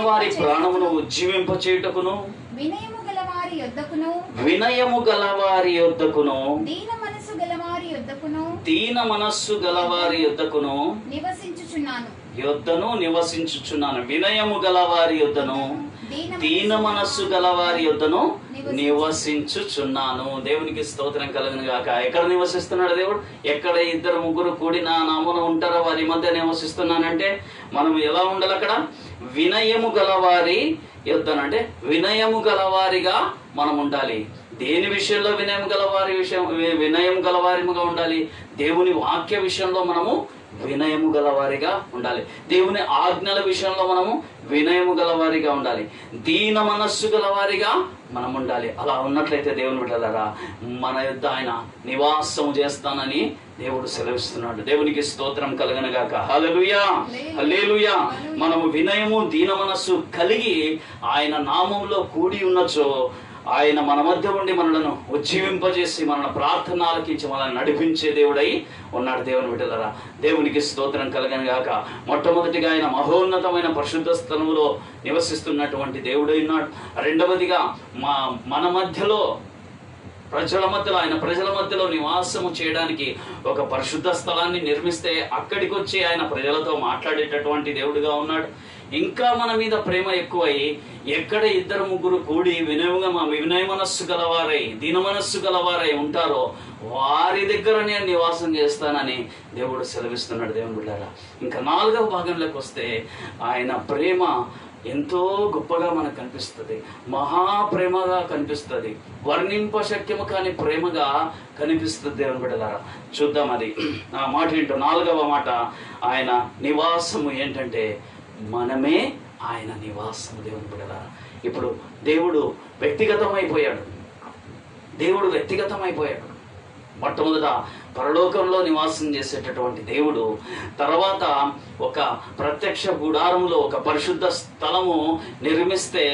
వారి ప్రాణమును ఉజ్జీవింపచేయుటకును వినయము గలవారి యొద్దకును దీన మనస్సు గలవారి యొద్దకును నివసించుచున్నాను. వినయము గలవారి యొద్దను దీన మనస్సు గలవారి యొద్దను నివసించుచున్నాను. దేవునికి స్తోత్రం కలుగును గాక. ఎక్కడ నివసిస్తున్నాడు దేవుడు? ఎక్కడ ఇద్దరు ముగ్గురు కూడి నా నామమున ఉంటారో వారి మధ్య నివసిస్తున్నానంటే మనం ఎలా ఉండాలి అక్కడ? వినయము గలవారి యొద్దనంటే వినయము గలవారిగా మనం ఉండాలి. దేని విషయంలో వినయం గలవారిగా ఉండాలి? దేవుని వాక్య విషయంలో మనము వినయము గలవారిగా ఉండాలి. దేవుని ఆజ్ఞల విషయంలో మనము వినయము గలవారిగా ఉండాలి. దీన మనస్సు గలవారిగా మనం ఉండాలి. అలా ఉన్నట్లయితే దేవుని బిడ్డలారా, మన యొద్ద ఆయన నివాసము చేస్తానని దేవుడు సెలవిస్తున్నాడు. దేవునికి స్తోత్రం కలుగనగాక. హల్లెలూయా, హల్లెలూయా. మనము వినయము దీన మనస్సు కలిగి ఆయన నామంలో కూడి ఉన్నచో ఆయన మన మధ్య ఉండి మనలను ఉజ్జీవింపజేసి మన ప్రార్థన ఆలకించి మనల్ని నడిపించే దేవుడై ఉన్నాడు. దేవుని బిడ్డలారా, దేవునికి స్తోత్రం కలగనగాక. మొట్టమొదటిగా ఆయన మహోన్నతమైన పరిశుద్ధ స్థలములో నివసిస్తున్నటువంటి దేవుడై ఉన్నాడు. రెండవదిగా మన మధ్యలో ఆయన ప్రజల మధ్యలో నివాసము చేయడానికి ఒక పరిశుద్ధ స్థలాన్ని నిర్మిస్తే అక్కడికి వచ్చి ఆయన ప్రజలతో మాట్లాడేటటువంటి దేవుడుగా ఉన్నాడు. ఇంకా మన మీద ప్రేమ ఎక్కువై ఎక్కడ ఇద్దరు ముగ్గురు కూడి వినయ మనస్సు గలవారై దీన మనస్సు గలవారై ఉంటారో వారి దగ్గర నేను నివాసం చేస్తానని దేవుడు సెలవిస్తున్నాడు. దేవుని బిడ్డలారా, ఇంకా 4వ భాగంలోకి వస్తే ఆయన ప్రేమ ఎంతో గొప్పగా మనకు కనిపిస్తుంది. మహాప్రేమగా కనిపిస్తుంది. వర్ణింపశక్యము కాని ప్రేమగా కనిపిస్తుంది. దేవుని బిడ్డలారా, చూద్దాం అది ఆ మాట ఏంటో. 4వ మాట, ఆయన నివాసము ఏంటంటే మనమే ఆయన నివాసము. దేవుని బిడ్డలారా, ఇప్పుడు దేవుడు వ్యక్తిగతమైపోయాడు. మొట్టమొదట పరలోకంలో నివాసం చేసేటటువంటి దేవుడు, తర్వాత ఒక ప్రత్యక్ష గుడారంలో ఒక పరిశుద్ధ స్థలము నిర్మిస్తే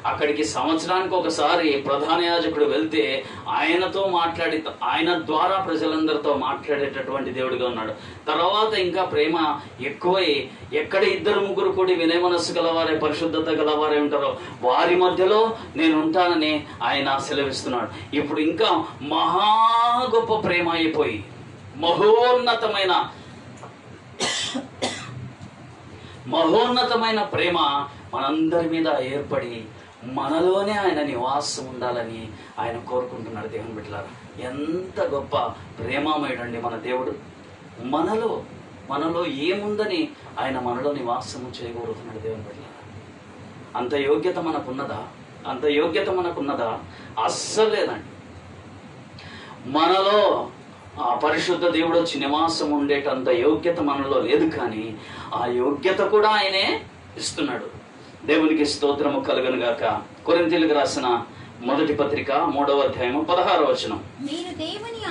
అక్కడికి సంవత్సరానికి ఒకసారి ప్రధాన యాజకుడు వెళ్తే ఆయనతో మాట్లాడి ఆయన ద్వారా ప్రజలందరితో మాట్లాడేటటువంటి దేవుడిగా ఉన్నాడు. తర్వాత ఇంకా ప్రేమ ఎక్కువై ఎక్కడ ఇద్దరు ముగ్గురు కూడి వినయ మనస్సు గలవారే పరిశుద్ధత గలవారే ఉంటారో వారి మధ్యలో నేను ఉంటానని ఆయన సెలవిస్తున్నాడు. ఇప్పుడు ఇంకా మహా గొప్ప ప్రేమ అయిపోయి మహోన్నతమైన ప్రేమ మనందరి మీద ఏర్పడి మనలోనే ఆయన నివాసం ఉండాలని ఆయన కోరుకుంటున్నాడు. దేవుని బిడ్డలారా, ఎంత గొప్ప ప్రేమామయుడండి మన దేవుడు. మనలో ఏముందని ఆయన మనలో నివాసము చేయగోరుతున్నాడు. దేవుని బిడ్డలారా, అంత యోగ్యత మనకున్నదా? అస్సలు లేదండి. మనలో ఆ పరిశుద్ధ దేవుడు వచ్చి నివాసం ఉండేటంత యోగ్యత మనలో లేదు, కానీ ఆ యోగ్యత కూడా ఆయనే ఇస్తున్నాడు. దేవునికి స్తోత్రము కలుగనుగాక. కొరింథీయులకు రాసిన మొదటి పత్రిక 3వ అధ్యాయము 16వ వచనం, మీరు దేవుని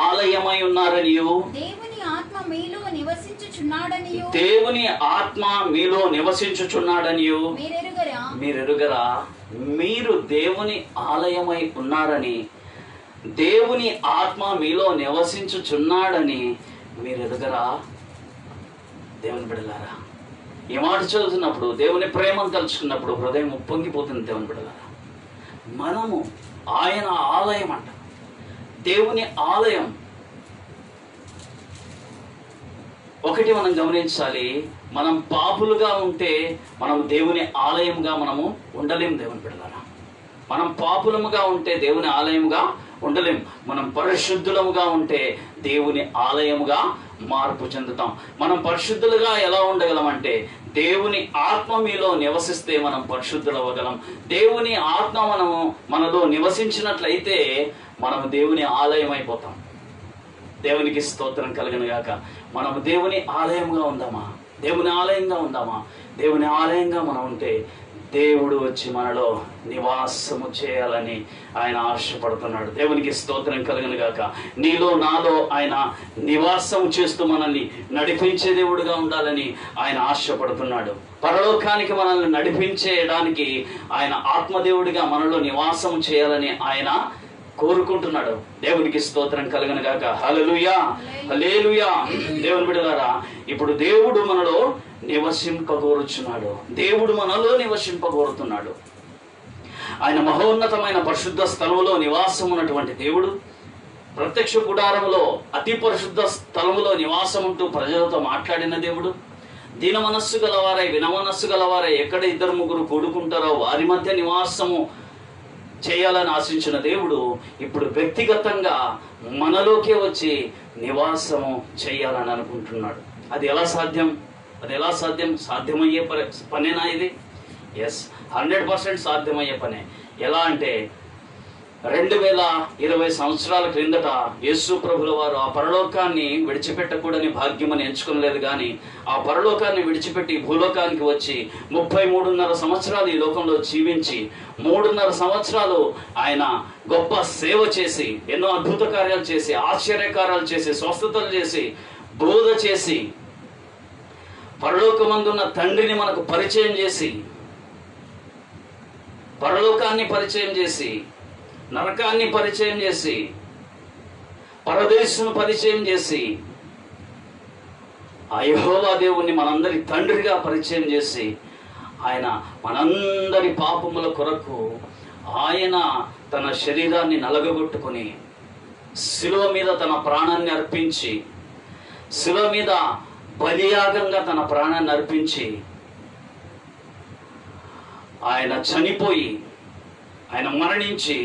ఆలయమై ఉన్నారనియు దేవుని ఆత్మ మీలో నివసించుచున్నాడనియు మీరెరుగరా. మీరు దేవుని ఆలయమై ఉన్నారని, దేవుని ఆత్మ మీలో నివసించుచున్నాడని మీరెరుగరా. దేవుని బిడ్డలారా, ఈ మాట చదువుతున్నప్పుడు, దేవుని ప్రేమను తలుచుకున్నప్పుడు హృదయం ఉప్పొంగిపోతుంది. దేవుని బిడ్డలారా, మనము ఆయన ఆలయం అంట, దేవుని ఆలయం. ఒకటి మనం గమనించాలి, మనం పాపులుగా ఉంటే మనం దేవుని ఆలయంగా మనము ఉండలేం. దేవుని బిడ్డలారా, మనం పాపులముగా ఉంటే దేవుని ఆలయముగా ఉండలేం. మనం పరిశుద్ధులముగా ఉంటే దేవుని ఆలయముగా మార్పు చెందుతాం. మనం పరిశుద్ధులుగా ఎలా ఉండగలమంటే దేవుని ఆత్మ మీలో నివసిస్తే మనం పరిశుద్ధులవ్వగలం. దేవుని ఆత్మ మనలో నివసించినట్లయితే మనము దేవుని ఆలయం అయిపోతాం. దేవునికి స్తోత్రం కలుగునుగాక. మనము దేవుని ఆలయంగా ఉందామా? దేవుని ఆలయంగా మనం ఉంటే దేవుడు వచ్చి మనలో నివాసము చేయాలని ఆయన ఆశపడుతున్నాడు. దేవునికి స్తోత్రం కలుగునుగాక. నీలో నాలో ఆయన నివాసం చేస్తూ మనల్ని నడిపించే దేవుడుగా ఉండాలని ఆయన ఆశపడుతున్నాడు. పరలోకానికి మనల్ని నడిపించేయడానికి ఆయన ఆత్మదేవుడిగా మనలో నివాసం చేయాలని ఆయన కోరుకుంటున్నాడు. దేవునికి స్తోత్రం కలుగునుగాక. హల్లెలూయా, హల్లెలూయా. దేవుని బిడ్డలారా, ఇప్పుడు దేవుడు మనలో నివసింపగోరుతున్నాడు. ఆయన మహోన్నతమైన పరిశుద్ధ స్థలములో నివాసం ఉన్నటువంటి దేవుడు, ప్రత్యక్ష గుడారములో అతి పరిశుద్ధ స్థలములో నివాసం ఉంటూ ప్రజలతో మాట్లాడిన దేవుడు, దీన మనస్సు గలవారై వినమనస్సు గలవారై ఎక్కడ ఇద్దరు ముగ్గురు కూడుకుంటారో వారి మధ్య నివాసము చేయాలని ఆశించిన దేవుడు ఇప్పుడు వ్యక్తిగతంగా మనలోకే వచ్చి నివాసము చేయాలని అనుకుంటున్నాడు. అది ఎలా సాధ్యం? సాధ్యమయ్యే పనేనా ఇది? ఎస్, 100% సాధ్యమయ్యే పనే. ఎలా అంటే 2020 సంవత్సరాల క్రిందట యేసు ప్రభుల వారు ఆ పరలోకాన్ని విడిచిపెట్టకూడని భాగ్యమని ఎంచుకోలేదు, కానీ ఆ పరలోకాన్ని విడిచిపెట్టి భూలోకానికి వచ్చి 33.5 సంవత్సరాలు ఈ లోకంలో జీవించి 3.5 సంవత్సరాలు ఆయన గొప్ప సేవ చేసి, ఎన్నో అద్భుత కార్యాలు చేసి, ఆశ్చర్యకార్యాలు చేసి, స్వస్థతలు చేసి, బోధ చేసి, పరలోకమందున్న తండ్రిని మనకు పరిచయం చేసి, పరలోకాన్ని పరిచయం చేసి, నరకాన్ని పరిచయం చేసి, పరదేశును పరిచయం చేసి, ఆ యెహోవా దేవుణ్ణి మనందరి తండ్రిగా పరిచయం చేసి, ఆయన మనందరి పాపముల కొరకు ఆయన తన శరీరాన్ని నలగగొట్టుకుని శిలువ మీద తన ప్రాణాన్ని అర్పించి, శిలువ మీద బలియాగంగా తన ప్రాణాన్ని అర్పించి, ఆయన చనిపోయి, ఆయన మరణించి,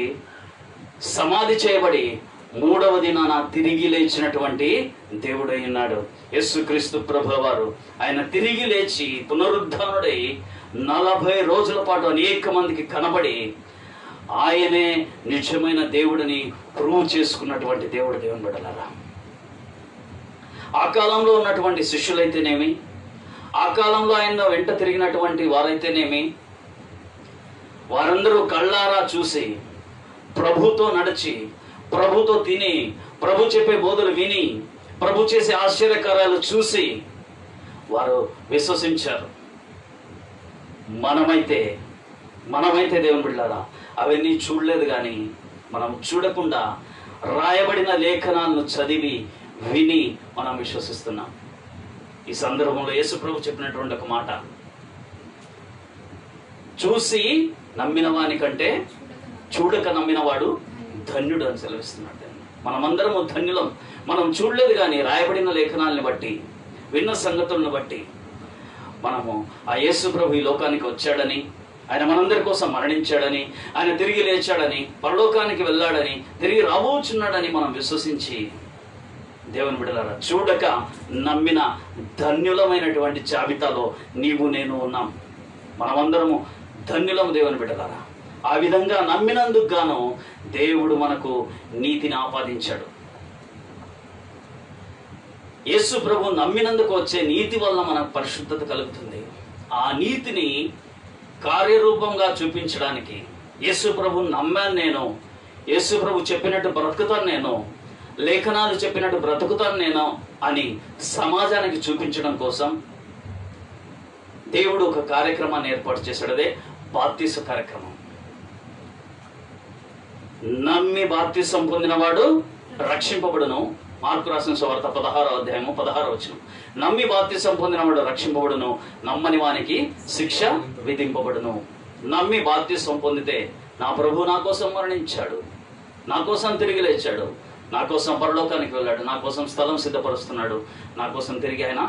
సమాధి చేయబడి 3వ దినాన తిరిగి లేచినటువంటి దేవుడై ఉన్నాడు యేసుక్రీస్తు ప్రభుల వారు. ఆయన తిరిగి లేచి పునరుద్ధానుడై 40 రోజుల పాటు అనేక మందికి కనబడి ఆయనే నిజమైన దేవుడిని ప్రూవ్ చేసుకున్నటువంటి దేవుడు. దేవుని బిడ్డలారా, ఆ కాలంలో ఉన్నటువంటి శిష్యులైతేనేమి, ఆ కాలంలో ఆయన వెంట తిరిగినటువంటి వారైతేనేమి, వారందరూ కళ్ళారా చూసి, ప్రభుతో నడిచి, ప్రభుతో తిని, ప్రభు చెప్పే బోధలు విని, ప్రభు చేసే ఆశ్చర్యకార్యాలు చూసి వారు విశ్వసించారు. మనమైతే దేవుని బిడ్డలారా అవన్నీ చూడలేదు, కానీ మనం చూడకుండా రాయబడిన లేఖనాలను చదివి విని మనం విశ్వసిస్తున్నాం. ఈ సందర్భంలో యేసు ప్రభు చెప్పినటువంటి ఒక మాట, చూసి నమ్మిన వాని కంటే చూడక నమ్మినవాడు ధన్యుడు అని సెలవిస్తున్నాడు. మనమందరము ధన్యులం. మనం చూడలేదు, కానీ రాయబడిన లేఖనాలని బట్టి, విన్న సంగతులను బట్టి మనము ఆ యేసు ప్రభు ఈ లోకానికి వచ్చాడని, ఆయన మనందరి కోసం మరణించాడని, ఆయన తిరిగి లేచాడని, పరలోకానికి వెళ్ళాడని, తిరిగి రాబోచున్నాడని మనం విశ్వసించి, దేవుని బిడ్డలారా, చూడక నమ్మిన ధన్యులమైనటువంటి జాబితాలో నీవు నేను ఉన్నాం. మనమందరము ధన్యులము దేవుని బిడ్డలారా. ఆ విధంగా నమ్మినందుకు గాను దేవుడు మనకు నీతిని ఆపాదించాడు. యేసు ప్రభు నమ్మినందుకు వచ్చే నీతి వలన మనకు పరిశుద్ధత కలుగుతుంది. ఆ నీతిని కార్యరూపంగా చూపించడానికి యేసు ప్రభు నమ్మాను నేను, యేసు ప్రభు చెప్పినట్టు బ్రతుకుతాను నేను, లేఖనాలు చెప్పినట్టు బ్రతుకుతాను నేను అని సమాజానికి చూపించడం కోసం దేవుడు ఒక కార్యక్రమాన్ని ఏర్పాటు చేశాడు. అదే బాప్తిస కార్యక్రమం. నమ్మి బాప్తిసం పొందినవాడు రక్షింపబడును. మార్కు రాసిన సువార్త 16వ అధ్యాయము 16వ వచనం. నమ్మి బాప్తిసం పొందినవాడు రక్షింపబడును, నమ్మని వానికి శిక్ష విధింపబడును. నమ్మి బాప్తిసం పొందితే నా ప్రభు నా కోసం మరణించాడు, నా కోసం తిరిగి లేచాడు, నా కోసం పరలోకానికి వెళ్ళాడు, నా కోసం స్థలం సిద్ధపరుస్తున్నాడు, నా కోసం తిరిగి ఆయన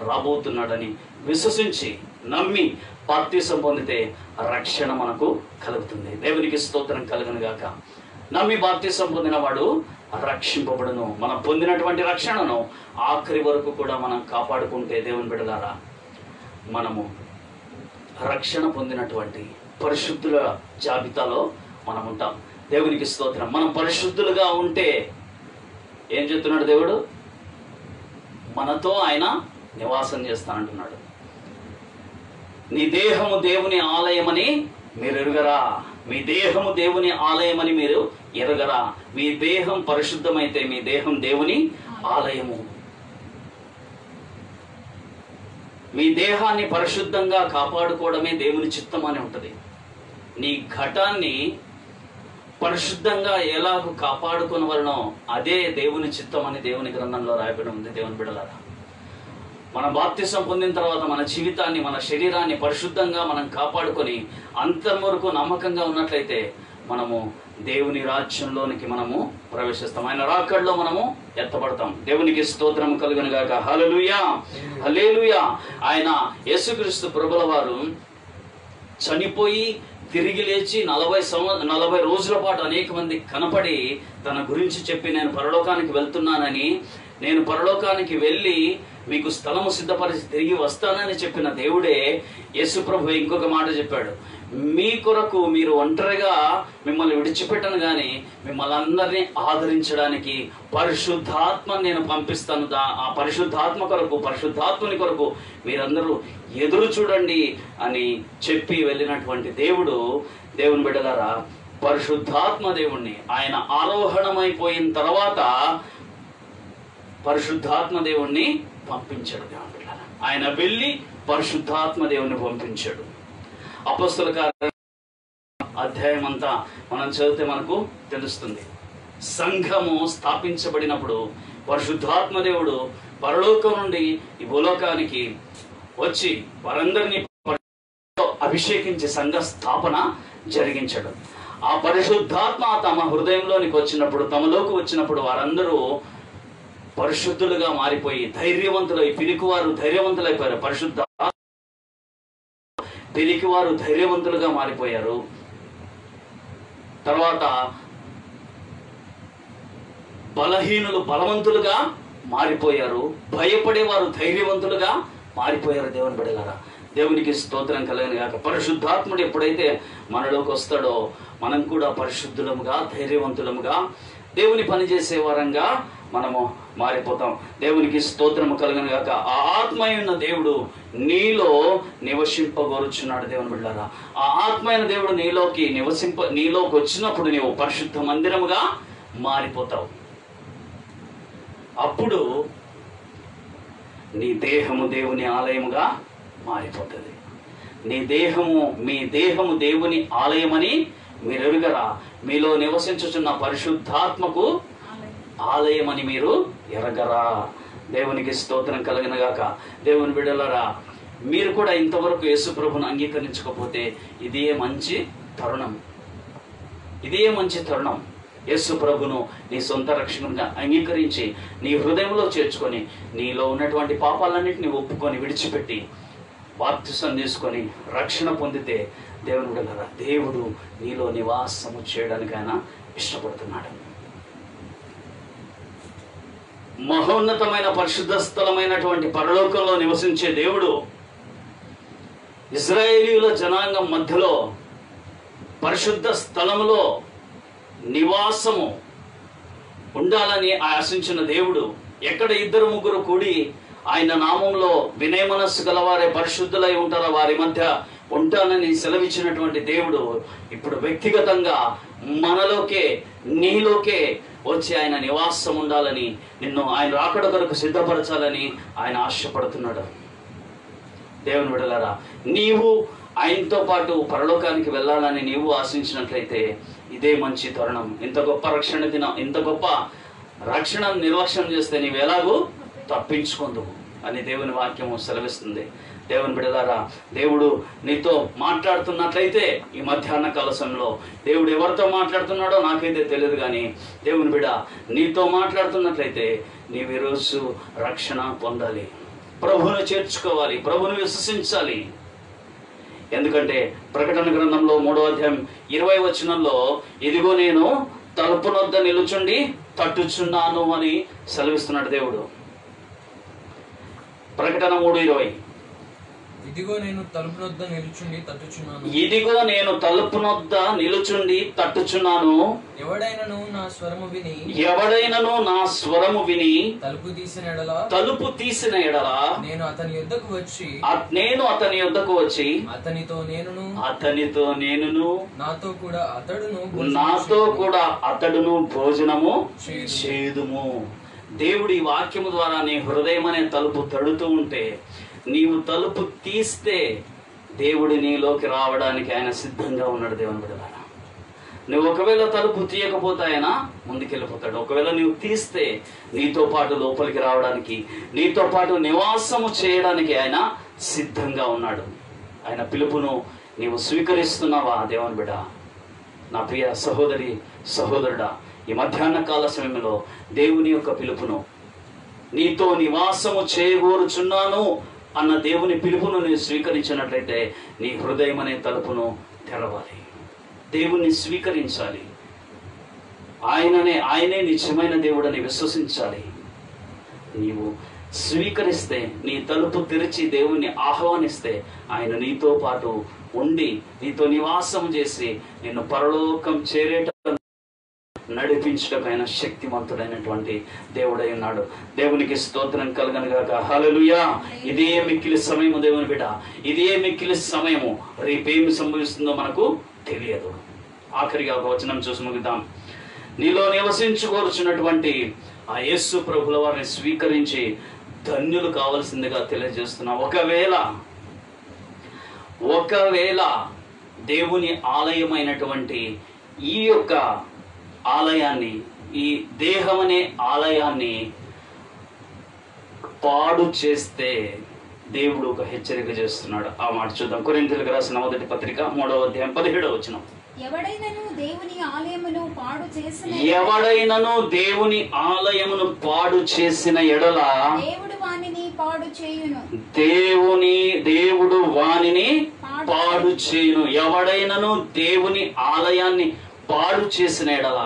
రాబోతున్నాడని విశ్వసించి నమ్మి బాప్తిసం పొందితే రక్షణ మనకు కలుగుతుంది. దేవునికి స్తోత్రం కలుగును గాక. నమ్మి బాప్తిసం పొందిన వాడు రక్షింపబడును. మనం పొందినటువంటి రక్షణను ఆఖరి వరకు కూడా మనం కాపాడుకుంటే దేవుని బిడ్డలారా, మనము రక్షణ పొందినటువంటి పరిశుద్ధుల జాబితాలో మనం ఉంటాం. దేవునికి స్తోత్రం. మనం పరిశుద్ధులుగా ఉంటే ఏం చెప్తున్నాడు దేవుడు? మనతో ఆయన నివాసం చేస్తానంటున్నాడు. నీ దేహము దేవుని ఆలయమని మీరు ఎరుగరా? మీ దేహము దేవుని ఆలయమని మీరు ఎరుగరా? మీ దేహం పరిశుద్ధమైతే మీ దేహం దేవుని ఆలయము. మీ దేహాన్ని పరిశుద్ధంగా కాపాడుకోవడమే దేవుని చిత్తం అని ఉంటుంది. నీ ఘటాన్ని పరిశుద్ధంగా ఎలాగూ కాపాడుకోనవలనో అదే దేవుని చిత్తం అని దేవుని గ్రంథంలో రాయబడి ఉంది. దేవుని బిడ్డలారా, మన బాప్తిసం పొందిన తర్వాత మన జీవితాన్ని, మన శరీరాన్ని పరిశుద్ధంగా మనం కాపాడుకొని అంతం వరకు నమ్మకంగా ఉన్నట్లయితే మనము దేవుని రాజ్యంలోనికి మనము ప్రవేశిస్తాం. ఆయన రాకడలో మనము ఎత్తబడతాం. దేవునికి స్తోత్రం కలుగును గాక. హల్లెలూయా, హల్లెలూయా. ఆయన యేసుక్రీస్తు ప్రభుల వారు చనిపోయి తిరిగి లేచి 40 రోజుల పాటు అనేక మంది కనపడి తన గురించి చెప్పి నేను పరలోకానికి వెళ్తున్నానని, నేను పరలోకానికి వెళ్ళి మీకు స్థలము సిద్ధపరిచి తిరిగి వస్తానని చెప్పిన దేవుడే యేసు ప్రభు ఇంకొక మాట చెప్పాడు, మీ కొరకు మీరు ఒంటరిగా మిమ్మల్ని విడిచిపెట్టను గాని మిమ్మల్ని అందరినీ ఆదరించడానికి పరిశుద్ధాత్మ నేను పంపిస్తాను. ఆ పరిశుద్ధాత్మ కొరకు, పరిశుద్ధాత్మని కొరకు మీరందరూ ఎదురు చూడండి అని చెప్పి వెళ్ళినటువంటి దేవుడు, దేవుని బిడ్డలారా, పరిశుద్ధాత్మ దేవుణ్ణి ఆయన ఆరోహణమైపోయిన తర్వాత పరిశుద్ధాత్మ దేవుణ్ణి పంపించాడు. దేవుని బిడ్డలారా, ఆయన వెళ్ళి పరిశుద్ధాత్మ దేవుణ్ణి పంపించాడు. అపొస్తలుల కార్యాలు అధ్యాయం అంతా మనం చదివితే మనకు తెలుస్తుంది. సంఘము స్థాపించబడినప్పుడు పరిశుద్ధాత్మ దేవుడు పరలోకం నుండి ఈ భూలోకానికి వచ్చి వారందరినీ అభిషేకించి సంఘ స్థాపన జరిగించడం. ఆ పరిశుద్ధాత్మ తమ హృదయంలోనికి వచ్చినప్పుడు, తమలోకి వచ్చినప్పుడు వారందరూ పరిశుద్ధులుగా మారిపోయి ధైర్యవంతులై, పిరికివారు ధైర్యవంతులైపోయారు. పిరికివారు ధైర్యవంతులుగా మారిపోయారు. తర్వాత బలహీనులు బలవంతులుగా మారిపోయారు. భయపడేవారు ధైర్యవంతులుగా మారిపోయారు. దేవుని బిడ్డలారా, దేవునికి స్తోత్రం కలుగును గాక. పరిశుద్ధాత్ముడు ఎప్పుడైతే మనలోకి వస్తాడో మనం కూడా పరిశుద్ధులముగా, ధైర్యవంతులముగా, దేవుని పనిచేసే వారంగా మనము మారిపోతాం. దేవునికి స్తోత్రము కలుగును గాక. ఆ ఆత్మయున్న దేవుడు నీలో నివసింపగోరుచున్నాడు. దేవుని బిడ్డలారా, ఆ ఆత్మైన దేవుడు నీలోకి వచ్చినప్పుడు నీవు పరిశుద్ధ మందిరముగా మారిపోతావు. అప్పుడు నీ దేహము దేవుని ఆలయముగా మారిపోతుంది. మీ దేహము దేవుని ఆలయమని మీరు ఎరుగరా? మీలో నివసించుచున్న పరిశుద్ధాత్మకు ఆలయమని మీరు ఎరగరా? దేవునికి స్తోత్రం కలుగునుగాక. దేవుని బిడ్డలారా, మీరు కూడా ఇంతవరకు యేసు ప్రభువును అంగీకరించకపోతే ఇదే మంచి తరుణం. యేసు ప్రభును నీ సొంత రక్షణగా అంగీకరించి నీ హృదయంలో చేర్చుకొని నీలో ఉన్నటువంటి పాపాలన్నింటినీ ఒప్పుకొని విడిచిపెట్టి బాప్తిసం తీసుకొని రక్షణ పొందితే దేవుని బిడ్డలారా, దేవుడు నీలో నివాసము చేయడానికి ఆయన ఇష్టపడుతున్నాడు. మహోన్నతమైన పరిశుద్ధ స్థలమైనటువంటి పరలోకంలో నివసించే దేవుడు ఇశ్రాయేలీయుల జనాంగం మధ్యలో పరిశుద్ధ స్థలములో నివాసము ఉండాలని ఆశించిన దేవుడు, ఎక్కడ 2-3 కూడి ఆయన నామంలో వినయ మనస్సు గలవారే పరిశుద్ధులై ఉంటారో వారి మధ్య ఉంటానని సెలవిచ్చినటువంటి దేవుడు ఇప్పుడు వ్యక్తిగతంగా మనలోకే, నీలోకే వచ్చి ఆయన నివాసం ఉండాలని, నిన్ను ఆయన రాకడ కొరకు సిద్ధపరచాలని ఆయన ఆశపడుతున్నాడు. దేవుని బిడ్డలారా, నీవు ఆయనతో పాటు పరలోకానికి వెళ్ళాలని నీవు ఆశించినట్లయితే ఇదే మంచి తరుణం. ఇంత గొప్ప రక్షణ నిర్లక్ష్యం చేస్తే నీవు ఎలాగూ తప్పించుకుందువు అని దేవుని వాక్యము సెలవిస్తుంది. దేవుని బిడ్డలారా, దేవుడు నీతో మాట్లాడుతున్నట్లయితే ఈ మధ్యాహ్న కాల సమయంలో దేవుడు ఎవరితో మాట్లాడుతున్నాడో నాకైతే తెలియదు, కానీ దేవుని బిడ్డ నీతో మాట్లాడుతున్నట్లయితే నీవు ఈరోజు రక్షణ పొందాలి, ప్రభువును చేర్చుకోవాలి, ప్రభువును విశ్వసించాలి. ఎందుకంటే ప్రకటన గ్రంథంలో 3వ అధ్యాయం 20వ వచనంలో ఇదిగో నేను తలుపు నొద్ద నిలుచుండి తట్టుచున్నాను అని సెలవిస్తున్నాడు దేవుడు. ప్రకటన 3:20, ఇదిగో నేను తలుపు నొద్ద నిలుచుండి తట్టుచున్నాను. ఎవడైనను నా స్వరము విని తలుపు తీసిన ఎడల నేను అతని యొద్దకు వచ్చి అతనితో నేనును నాతో కూడా అతడును భోజనము చేదుము. దేవుడి వాక్యము ద్వారా నీ హృదయం అనే తలుపు తడుతూ ఉంటే, నీవు తలుపు తీస్తే దేవుడు నీలోకి రావడానికి ఆయన సిద్ధంగా ఉన్నాడు. దేవుని బిడ్డలారా, నువ్వు ఒకవేళ తలుపు తీయకపోతే ఆయన ముందుకెళ్ళిపోతాడు. ఒకవేళ నువ్వు తీస్తే నీతో పాటు లోపలికి రావడానికి, నీతో పాటు నివాసము చేయడానికి ఆయన సిద్ధంగా ఉన్నాడు. ఆయన పిలుపును నీవు స్వీకరిస్తున్నావా? దేవుని బిడ్డ, నా ప్రియ సహోదరి సహోదరుడా, ఈ మధ్యాహ్న కాల సమయంలో దేవుని యొక్క పిలుపును, నీతో నివాసము చేయగోరుచున్నాను అన్న దేవుని పిలుపును నీవు స్వీకరించినట్లయితే నీ హృదయం అనే తలుపును తెరవాలి. దేవుణ్ణి స్వీకరించాలి. ఆయనే నిజమైన దేవుడని విశ్వసించాలి. నీవు స్వీకరిస్తే, నీ తలుపు తెరిచి దేవుణ్ణి ఆహ్వానిస్తే, ఆయన నీతో పాటు ఉండి నీతో నివాసం చేసి నిన్ను పరలోకం చేరేట నడిపించటకైన శక్తివంతుడైనటువంటి దేవుడై ఉన్నాడు. దేవునికి స్తోత్రం కలుగను గాక. హల్లెలూయా. ఇదే మిక్కిలి సమయము దేవుని బిడ్డ, ఇదే మిక్కిలి సమయము. రేపేమి సంభవిస్తుందో మనకు తెలియదు. ఆఖరిగా ఒక వచనం చూసి ముగిద్దాం. నీలో నివసించుకోరుచున్నటువంటి ఆ యేసు ప్రభుల వారిని స్వీకరించి ధన్యులు కావాల్సిందిగా తెలియజేస్తున్నా. ఒకవేళ దేవుని ఆలయమైనటువంటి ఈ యొక్క ఆలయాన్ని, ఈ దేహం అనే ఆలయాన్ని పాడు చేస్తే దేవుడు ఒక హెచ్చరిక చేస్తున్నాడు. ఆ మాట చూద్దాం. కొరింథీయులకు రాసిన మొదటి పత్రిక 3వ అధ్యాయం 17వ వచనం. ఎవడైనను దేవుని ఆలయమును పాడు చేసిన ఎడల దేవుడు వానిని పాడు చేయును. దేవుడు వానిని పాడు చేయును. ఎవడైనను దేవుని ఆలయాన్ని పాడు చేసిన ఎడల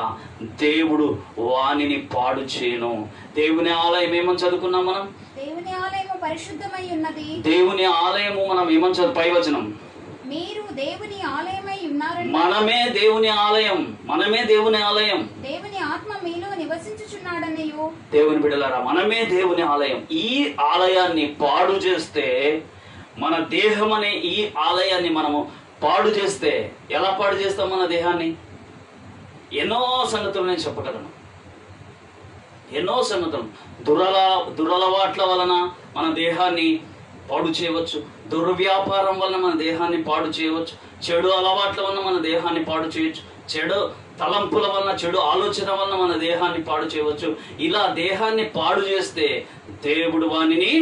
దేవుడు వానిని పాడు చేయును. దేవుని ఆలయం ఏమని చదువుకున్నాం మనం? దేవుని ఆలయము పరిశుద్ధమై ఉన్నది. దేవుని ఆలయము మనం ఏమని చదువు? పైవచనం, మీరు దేవుని ఆలయమై ఉన్నారని. మనమే దేవుని ఆలయం, మనమే దేవుని ఆలయం. దేవుని ఆత్మ మీలో నివసించుచున్నాడనియు. దేవుని బిడ్డలారా, మనమే దేవుని ఆలయం. ఈ ఆలయాన్ని పాడు చేస్తే, మన దేహం అనే ఈ ఆలయాన్ని మనము పాడు చేస్తే, ఎలా పాడు చేస్తాం మన దేహాన్ని? ఎన్నో సంగతులు నేను చెప్పగలను. ఎన్నో సంగతులు. దురలవాట్ల వలన మన దేహాన్ని పాడు చేయవచ్చు. దుర్వ్యాపారం వలన మన దేహాన్ని పాడు చేయవచ్చు. చెడు అలవాట్ల వలన మన దేహాన్ని పాడు చేయవచ్చు. చెడు తలంపుల వలన, చెడు ఆలోచన వలన మన దేహాన్ని పాడు చేయవచ్చు. ఇలా దేహాన్ని పాడు చేస్తే దేవుడు వానిని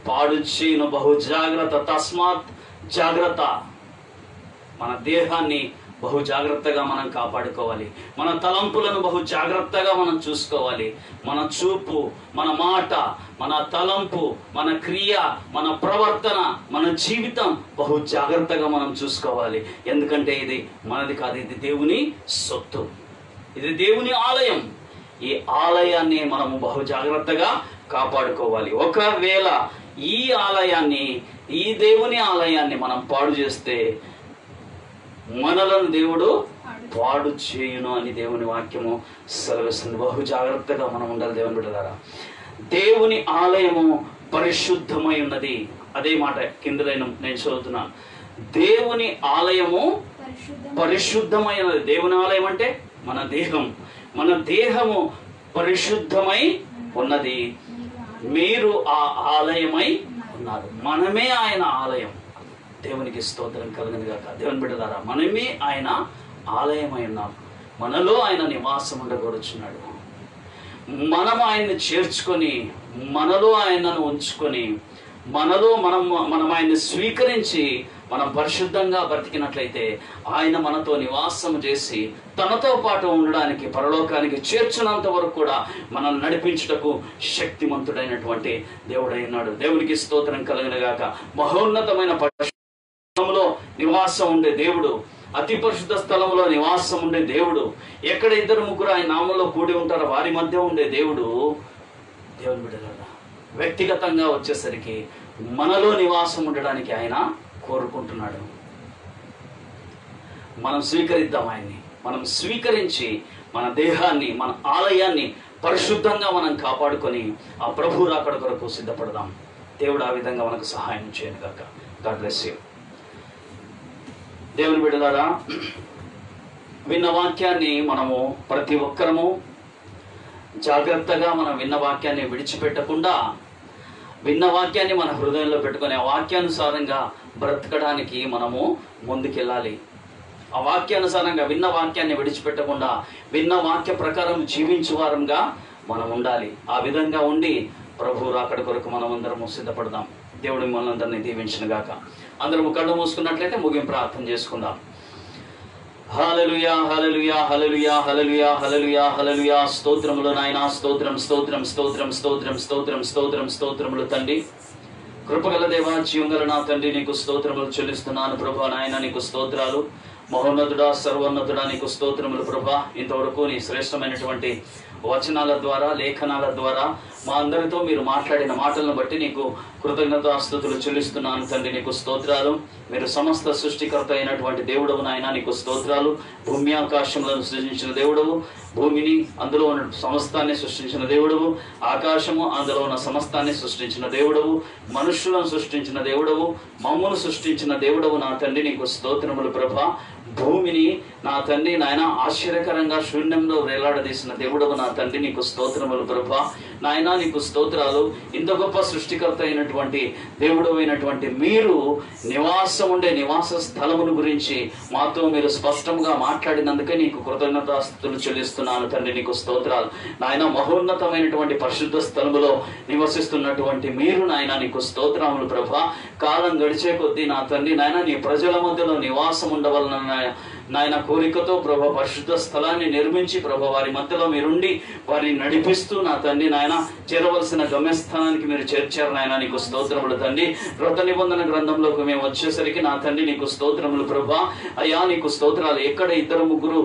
పాడు చేయను. బహు జాగ్రత్త. తస్మాత్ జాగ్రత్త. మన దేహాన్ని బహు జాగ్రత్తగా మనం కాపాడుకోవాలి. మన తలంపులను బహు జాగ్రత్తగా మనం చూసుకోవాలి. మన చూపు, మన మాట, మన తలంపు, మన క్రియ, మన ప్రవర్తన, మన జీవితం బహు జాగ్రత్తగా మనం చూసుకోవాలి. ఎందుకంటే ఇది మనది కాదు, ఇది దేవుని సొత్తు, ఇది దేవుని ఆలయం. ఈ ఆలయాన్ని మనము బహు జాగ్రత్తగా కాపాడుకోవాలి. ఒకవేళ ఈ ఆలయాన్ని, ఈ దేవుని ఆలయాన్ని మనం పాడు చేస్తే మనలను దేవుడు పాడు చేయును అని దేవుని వాక్యము సెలవిస్తుంది. బహు జాగ్రత్తగా మనం ఉండాలి. దేవుని బిడ్డలారా, దేవుని ఆలయము పరిశుద్ధమై ఉన్నది. అదే మాట కిందలైన నేను చదువుతున్నాను. దేవుని ఆలయము పరిశుద్ధమైనది. దేవుని ఆలయం అంటే మన దేహం. మన దేహము పరిశుద్ధమై ఉన్నది. మీరు ఆ ఆలయమై ఉన్నారు. మనమే ఆయన ఆలయం. దేవునికి స్తోత్రం కలుగును గాక. దేవుని బిడ్డలారా, మనమే ఆయన ఆలయమై ఉన్నాం. మనలో ఆయన నివాసం ఉండగొరుచున్నాడు. మనం ఆయన్ని చేర్చుకొని, మనలో ఆయనను ఉంచుకొని, మనలో మనం ఆయన్ని స్వీకరించి మనం పరిశుద్ధంగా బ్రతికినట్లయితే ఆయన మనతో నివాసం చేసి తనతో పాటు ఉండడానికి, పరలోకానికి చేర్చున్నంత వరకు కూడా మనం నడిపించుటకు శక్తిమంతుడైనటువంటి దేవుడై ఉన్నాడు. దేవునికి స్తోత్రం కలుగును గాక. మహోన్నతమైన స్థలంలో నివాసం ఉండే దేవుడు, అతి పరిశుద్ధ స్థలంలో నివాసం ఉండే దేవుడు, ఎక్కడ 2-3 ఆయన నామంలో కూడి ఉంటారో వారి మధ్య ఉండే దేవుడు. దేవుని బిడ్డలారా, వ్యక్తిగతంగా వచ్చేసరికి మనలో నివాసం ఉండడానికి ఆయన కోరుకుంటున్నాడు. మనం స్వీకరిద్దాం ఆయన్ని. మనం స్వీకరించి మన దేహాన్ని, మన ఆలయాన్ని పరిశుద్ధంగా మనం కాపాడుకొని ఆ ప్రభు రాకడ కొరకు సిద్ధపడదాం. దేవుడు ఆ విధంగా మనకు సహాయం చేయను గాక. God bless you. దేవుని బిడ్డలారా, విన్న వాక్యాన్ని మనము ప్రతి ఒక్కరము జాగ్రత్తగా మనం విన్న వాక్యాన్ని విడిచిపెట్టకుండా, విన్న వాక్యాన్ని మన హృదయంలో పెట్టుకొని ఆ వాక్యానుసారంగా బ్రతకడానికి మనము ముందుకెళ్ళాలి. ఆ వాక్యానుసారంగా విన్న వాక్యాన్ని విడిచిపెట్టకుండా విన్న వాక్య ప్రకారం జీవించే వారంగా మనం ఉండాలి. ఆ విధంగా ఉండి ప్రభు రాకడ కొరకు మనం అందరము సిద్ధపడదాం. దేవుడి మనందరినీ దీవించును గాక. అందరము కళ్ళు మూసుకున్నట్లయితే ముగింపు ప్రార్థన చేసుకుందాం. హల్లెలూయా, హల్లెలూయా, హల్లెలూయా, హల్లెలూయా, హల్లెలూయా, హల్లెలూయా. స్తోత్రములు నాయనా, స్తోత్రం, స్తోత్రం, స్తోత్రం, స్తోత్రం, స్తోత్రం, స్తోత్రం, స్తోత్రములు తండ్రి. కృపగల దేవా, జీవంగల నా తండ్రి, నీకు స్తోత్రములు చెల్లిస్తున్నాను ప్రభా. నాయన నీకు స్తోత్రాలు. మహోన్నతుడా, సర్వోన్నతుడా, నీకు స్తోత్రములు ప్రభా. ఇంతవరకు నీ శ్రేష్టమైనటువంటి వచనాల ద్వారా, లేఖనాల ద్వారా మా అందరితో మీరు మాట్లాడిన మాటలను బట్టి నీకు కృతజ్ఞతాస్తుతులు చెల్లిస్తున్నాను తండ్రి. నీకు స్తోత్రాలు. మీరు సమస్త సృష్టికర్త అయినటువంటి దేవుడవు నాయన, నీకు స్తోత్రాలు. భూమి ఆకాశములను సృష్టించిన దేవుడవు, భూమిని అందులో ఉన్న సమస్తాన్ని సృష్టించిన దేవుడవు, ఆకాశము అందులో ఉన్న సమస్తాన్ని సృష్టించిన దేవుడవు, మనుష్యులను సృష్టించిన దేవుడవు, మమ్మును సృష్టించిన దేవుడవు నా తండ్రి. నీకు స్తోత్రములు ప్రభా. భూమిని నా తండ్రి నాయన ఆశ్చర్యకరంగా శూన్యంలో వేలాడదీసిన దేవుడవు నా తండ్రి. నీకు స్తోత్రములు ప్రభా. నాయన నీకు స్తోత్రాలు. ఇంత గొప్ప సృష్టికర్త అయినటువంటి దేవుడు అయినటువంటి మీరు నివాసం ఉండే నివాస స్థలమును గురించి మాతో మీరు స్పష్టంగా మాట్లాడినందుకే నీకు కృతజ్ఞతాస్తుతులు చెల్లిస్తున్నాను తండ్రి. నీకు స్తోత్రాలు నాయన. మహోన్నతమైనటువంటి పరిశుద్ధ స్థలములో నివసిస్తున్నటువంటి మీరు నాయన నీకు స్తోత్రములు ప్రభా. కాలం గడిచే కొద్దీ నా తండ్రి నాయన నీ ప్రజల మధ్యలో నివాసం ఉండవలన నాయన కోరికతో ప్రభా పరిశుద్ధ స్థలాన్ని నిర్మించి ప్రభా వారి మధ్యలో మీరుండి వారిని నడిపిస్తూ నా తండ్రి నాయన చేరవలసిన గమ్యస్థానానికి మీరు చేర్చారు నాయన. నీకు స్తోత్రములు తండ్రి. కృత నిబంధన గ్రంథంలోకి మేము వచ్చేసరికి నా తండ్రి నీకు స్తోత్రములు ప్రభా. అయ్యా నీకు స్తోత్రాలు. ఎక్కడ ఇద్దరు ముగ్గురు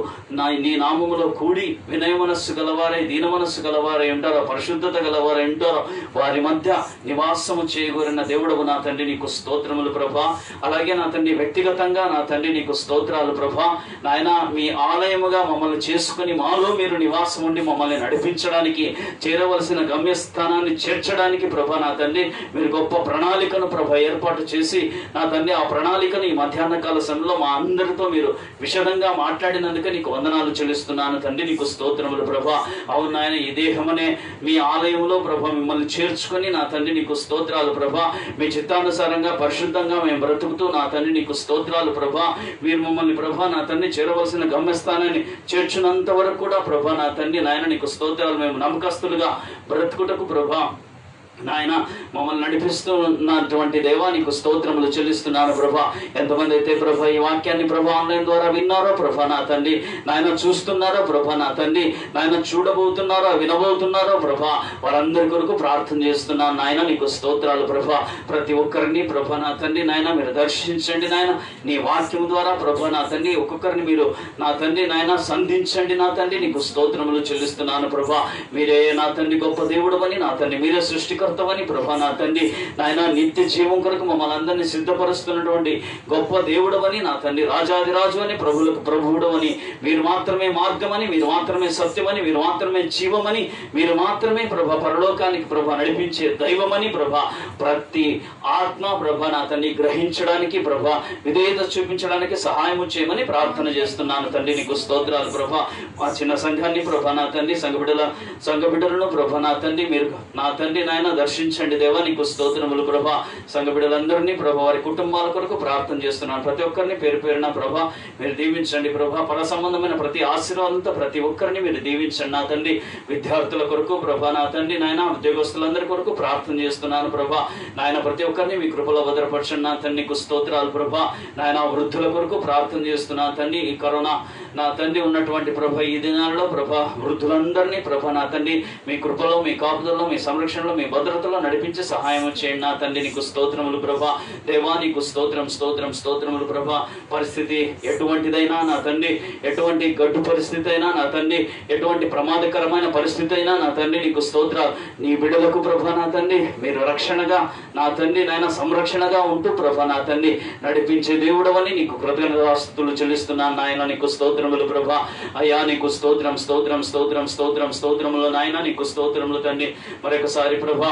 నీ నామములో కూడి వినయ మనస్సు గలవారై దీన మనస్సు గలవారై ఉంటారో, పరిశుద్ధత గలవారై ఉంటారో వారి మధ్య నివాసము చేయగోరిన దేవుడవు నా తండ్రి. నీకు స్తోత్రములు ప్రభా. అలాగే నా తండ్రి వ్యక్తిగతంగా నా తండ్రి నీకు స్తోత్రాలు ప్రభా. నాయన మీ ఆలయముగా మమ్మల్ని చేసుకుని మాలో మీరు నివాసం ఉండి మమ్మల్ని నడిపించడానికి చేరవలసిన గమ్యస్థానాన్ని చేర్చడానికి ప్రభా నా తండ్రి మీరు గొప్ప ప్రణాళికను ప్రభా ఏర్పాటు చేసి నా తండ్రి ఆ ప్రణాళికను ఈ మధ్యాహ్న కాల సమయంలో మా అందరితో మీరు విషదంగా మాట్లాడినందుకే నీకు వందనాలు చెల్లిస్తున్నాను తండ్రి. నీకు స్తోత్రములు ప్రభా. అవును నాయన, ఈ దేహమనే మీ ఆలయంలో ప్రభా మిమ్మల్ని చేర్చుకొని నా తండ్రి నీకు స్తోత్రాలు ప్రభా. మీ చిత్తానుసారంగా పరిశుద్ధంగా మేము బ్రతుకుతూ నా తండ్రి నీకు స్తోత్రాలు ప్రభా. మీరు మమ్మల్ని ప్రభా నా తండ్రి చేరవలసిన గమ్యస్థానాన్ని చేర్చున్నంత వరకు కూడా ప్రభా నా తండ్రి నాయన నీకు స్తోత్రాలు. మేము నమ్మకస్తులుగా బ్రతుకుటకు ప్రభా నాయన మమ్మల్ని నడిపిస్తున్నటువంటి దేవా నీకు స్తోత్రములు చెల్లిస్తున్నాను ప్రభా. ఎంతమంది అయితే ప్రభా ఈ వాక్యాన్ని ప్రభా ఆన్లైన్ ద్వారా విన్నారో ప్రభా నా తండ్రి నాయన, చూస్తున్నారో ప్రభా నా తండ్రి నాయన, చూడబోతున్నారో వినబోతున్నారో ప్రభా వారందరి కొరకు ప్రార్థన చేస్తున్నాను నాయన. నీకు స్తోత్రాలు ప్రభా. ప్రతి ఒక్కరిని ప్రభా నా తండ్రి నాయన మీరు దర్శించండి నాయన. నీ వాక్యం ద్వారా ప్రభా నా తండ్రి ఒక్కొక్కరిని మీరు నా తండ్రి నాయన సంధించండి నా తండ్రి. నీకు స్తోత్రములు చెల్లిస్తున్నాను ప్రభా. మీరే నా తండ్రి గొప్ప దేవుడు అని నా తండ్రి, మీరే సృష్టికర్తవని ప్రభా నా తండ్రి నాయన, నిత్య జీవం కొరకు మమ్మల్ని అందరినీ సిద్ధపరుస్తున్నటువంటి గొప్ప దేవుడవని నా తండ్రి, రాజాదిరాజు అని ప్రభువులకు ప్రభువుడు అని, మీరు మాత్రమే మార్గమని, మీరు మాత్రమే సత్యమని, మీరు మాత్రమే జీవమని, మీరు మాత్రమే ప్రభా పరలోకానికి ప్రభా నడిపించే దైవమని ప్రభా ప్రతి ఆత్మ ప్రభా నా తండ్రి గ్రహించడానికి ప్రభా విధేయత చూపించడానికి సహాయం చేయమని ప్రార్థన చేస్తున్నాను తండ్రి. నీకు స్తోత్రాలు ప్రభా. మా చిన్న సంఘాన్ని ప్రభా నా తండ్రి సంఘ బిడ్డలను ప్రభా నా తండ్రి మీరు నా తండ్రి నాయన దర్శించండి దేవా. నీకు స్తోత్రములు ప్రభా. సంఘ బిడ్డలందరినీ ప్రభా వారి కుటుంబాల కొరకు ప్రార్థన చేస్తున్నాను. ప్రతి ఒక్కరిని పేరు పేరున ప్రభా మీరు దీవించండి ప్రభా. పర సంబంధమైన ప్రతి ఆశీర్వాదంతో ప్రతి ఒక్కరిని మీరు దీవించండి నా తండ్రి. విద్యార్థుల కొరకు ప్రభా నా తండ్రి నాయన, ఉద్యోగస్తులందరి కొరకు ప్రార్థన చేస్తున్నాను ప్రభా నాయన. ప్రతి ఒక్కరిని మీ కృపలో భద్రపరచండి నా తండ్రి. నీకు స్తోత్రాలు ప్రభా నాయన. వృద్ధుల కొరకు ప్రార్థన చేస్తున్నాను తండ్రి. ఈ కరోనా నా తండ్రి ఉన్నటువంటి ప్రభా ఈ దినాల్లో ప్రభా వృద్ధులందరినీ ప్రభా నా తండ్రి మీ కృపలో, మీ కాపుదల్లో, మీ సంరక్షణలో, మీ భద్రతలో నడిపించి సహాయం చేయండి నా తండ్రి. నీకు స్తోత్రములు ప్రభా. దేవా నీకు స్తోత్రములు ప్రభా. పరిస్థితి ఎటువంటిదైనా నా తండ్రి, ఎటువంటి గడ్డు పరిస్థితి అయినా నా తండ్రి, ఎటువంటి ప్రమాదకరమైన పరిస్థితి అయినా నా తండ్రి నీకు స్తోత్రాలు. నీ బిడ్డలకు ప్రభా నా తండ్రి మీరు రక్షణగా నా తండ్రి నాయన సంరక్షణగా ఉంటూ ప్రభా నా తండ్రి నడిపించే దేవుడవని నీకు కృతజ్ఞతాస్తుతులు చెల్లిస్తున్నాను నాయన. నీకు స్తోత్రములు ప్రభా. అయ్యా నీకు స్తోత్రములు నాయన. నీకు స్తోత్రములు తండ్రి. మరొకసారి ప్రభా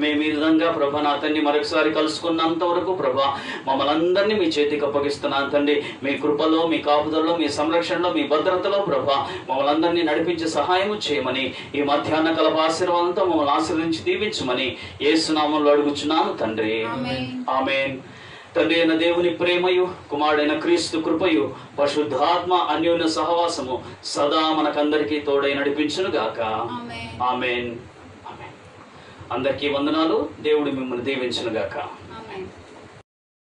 మేము ఈ విధంగా ప్రభా నా తండ్రి మరొకసారి కలుసుకున్నంత వరకు ప్రభా మమ్మల్ని అందరినీ మీ చేతికి అప్పగిస్తున్నాను తండ్రి. మీ కృపలో, మీ కాపుదలలో, మీ సంరక్షణలో, మీ భద్రతలో ప్రభా మమ్మల్ని అందరినీ నడిపించి సహాయం చేయమని, ఈ మధ్యాహ్న కలప ఆశీర్వాదంతో మమ్మల్ని ఆశీర్వదించి దీవించమని యేసు నామములో అడుగుచున్నాను తండ్రి. ఆమేన్. తండ్రి అయిన దేవుని ప్రేమయు, కుమారుడైన క్రీస్తు కృపయు, పరిశుద్ధాత్మ అన్యోన్య సహవాసము సదా మనకందరికీ తోడై నడిపించును గాక. ఆమేన్. అందరికీ వందనాలు. దేవుడు మిమ్మల్ని దీవించును గాక.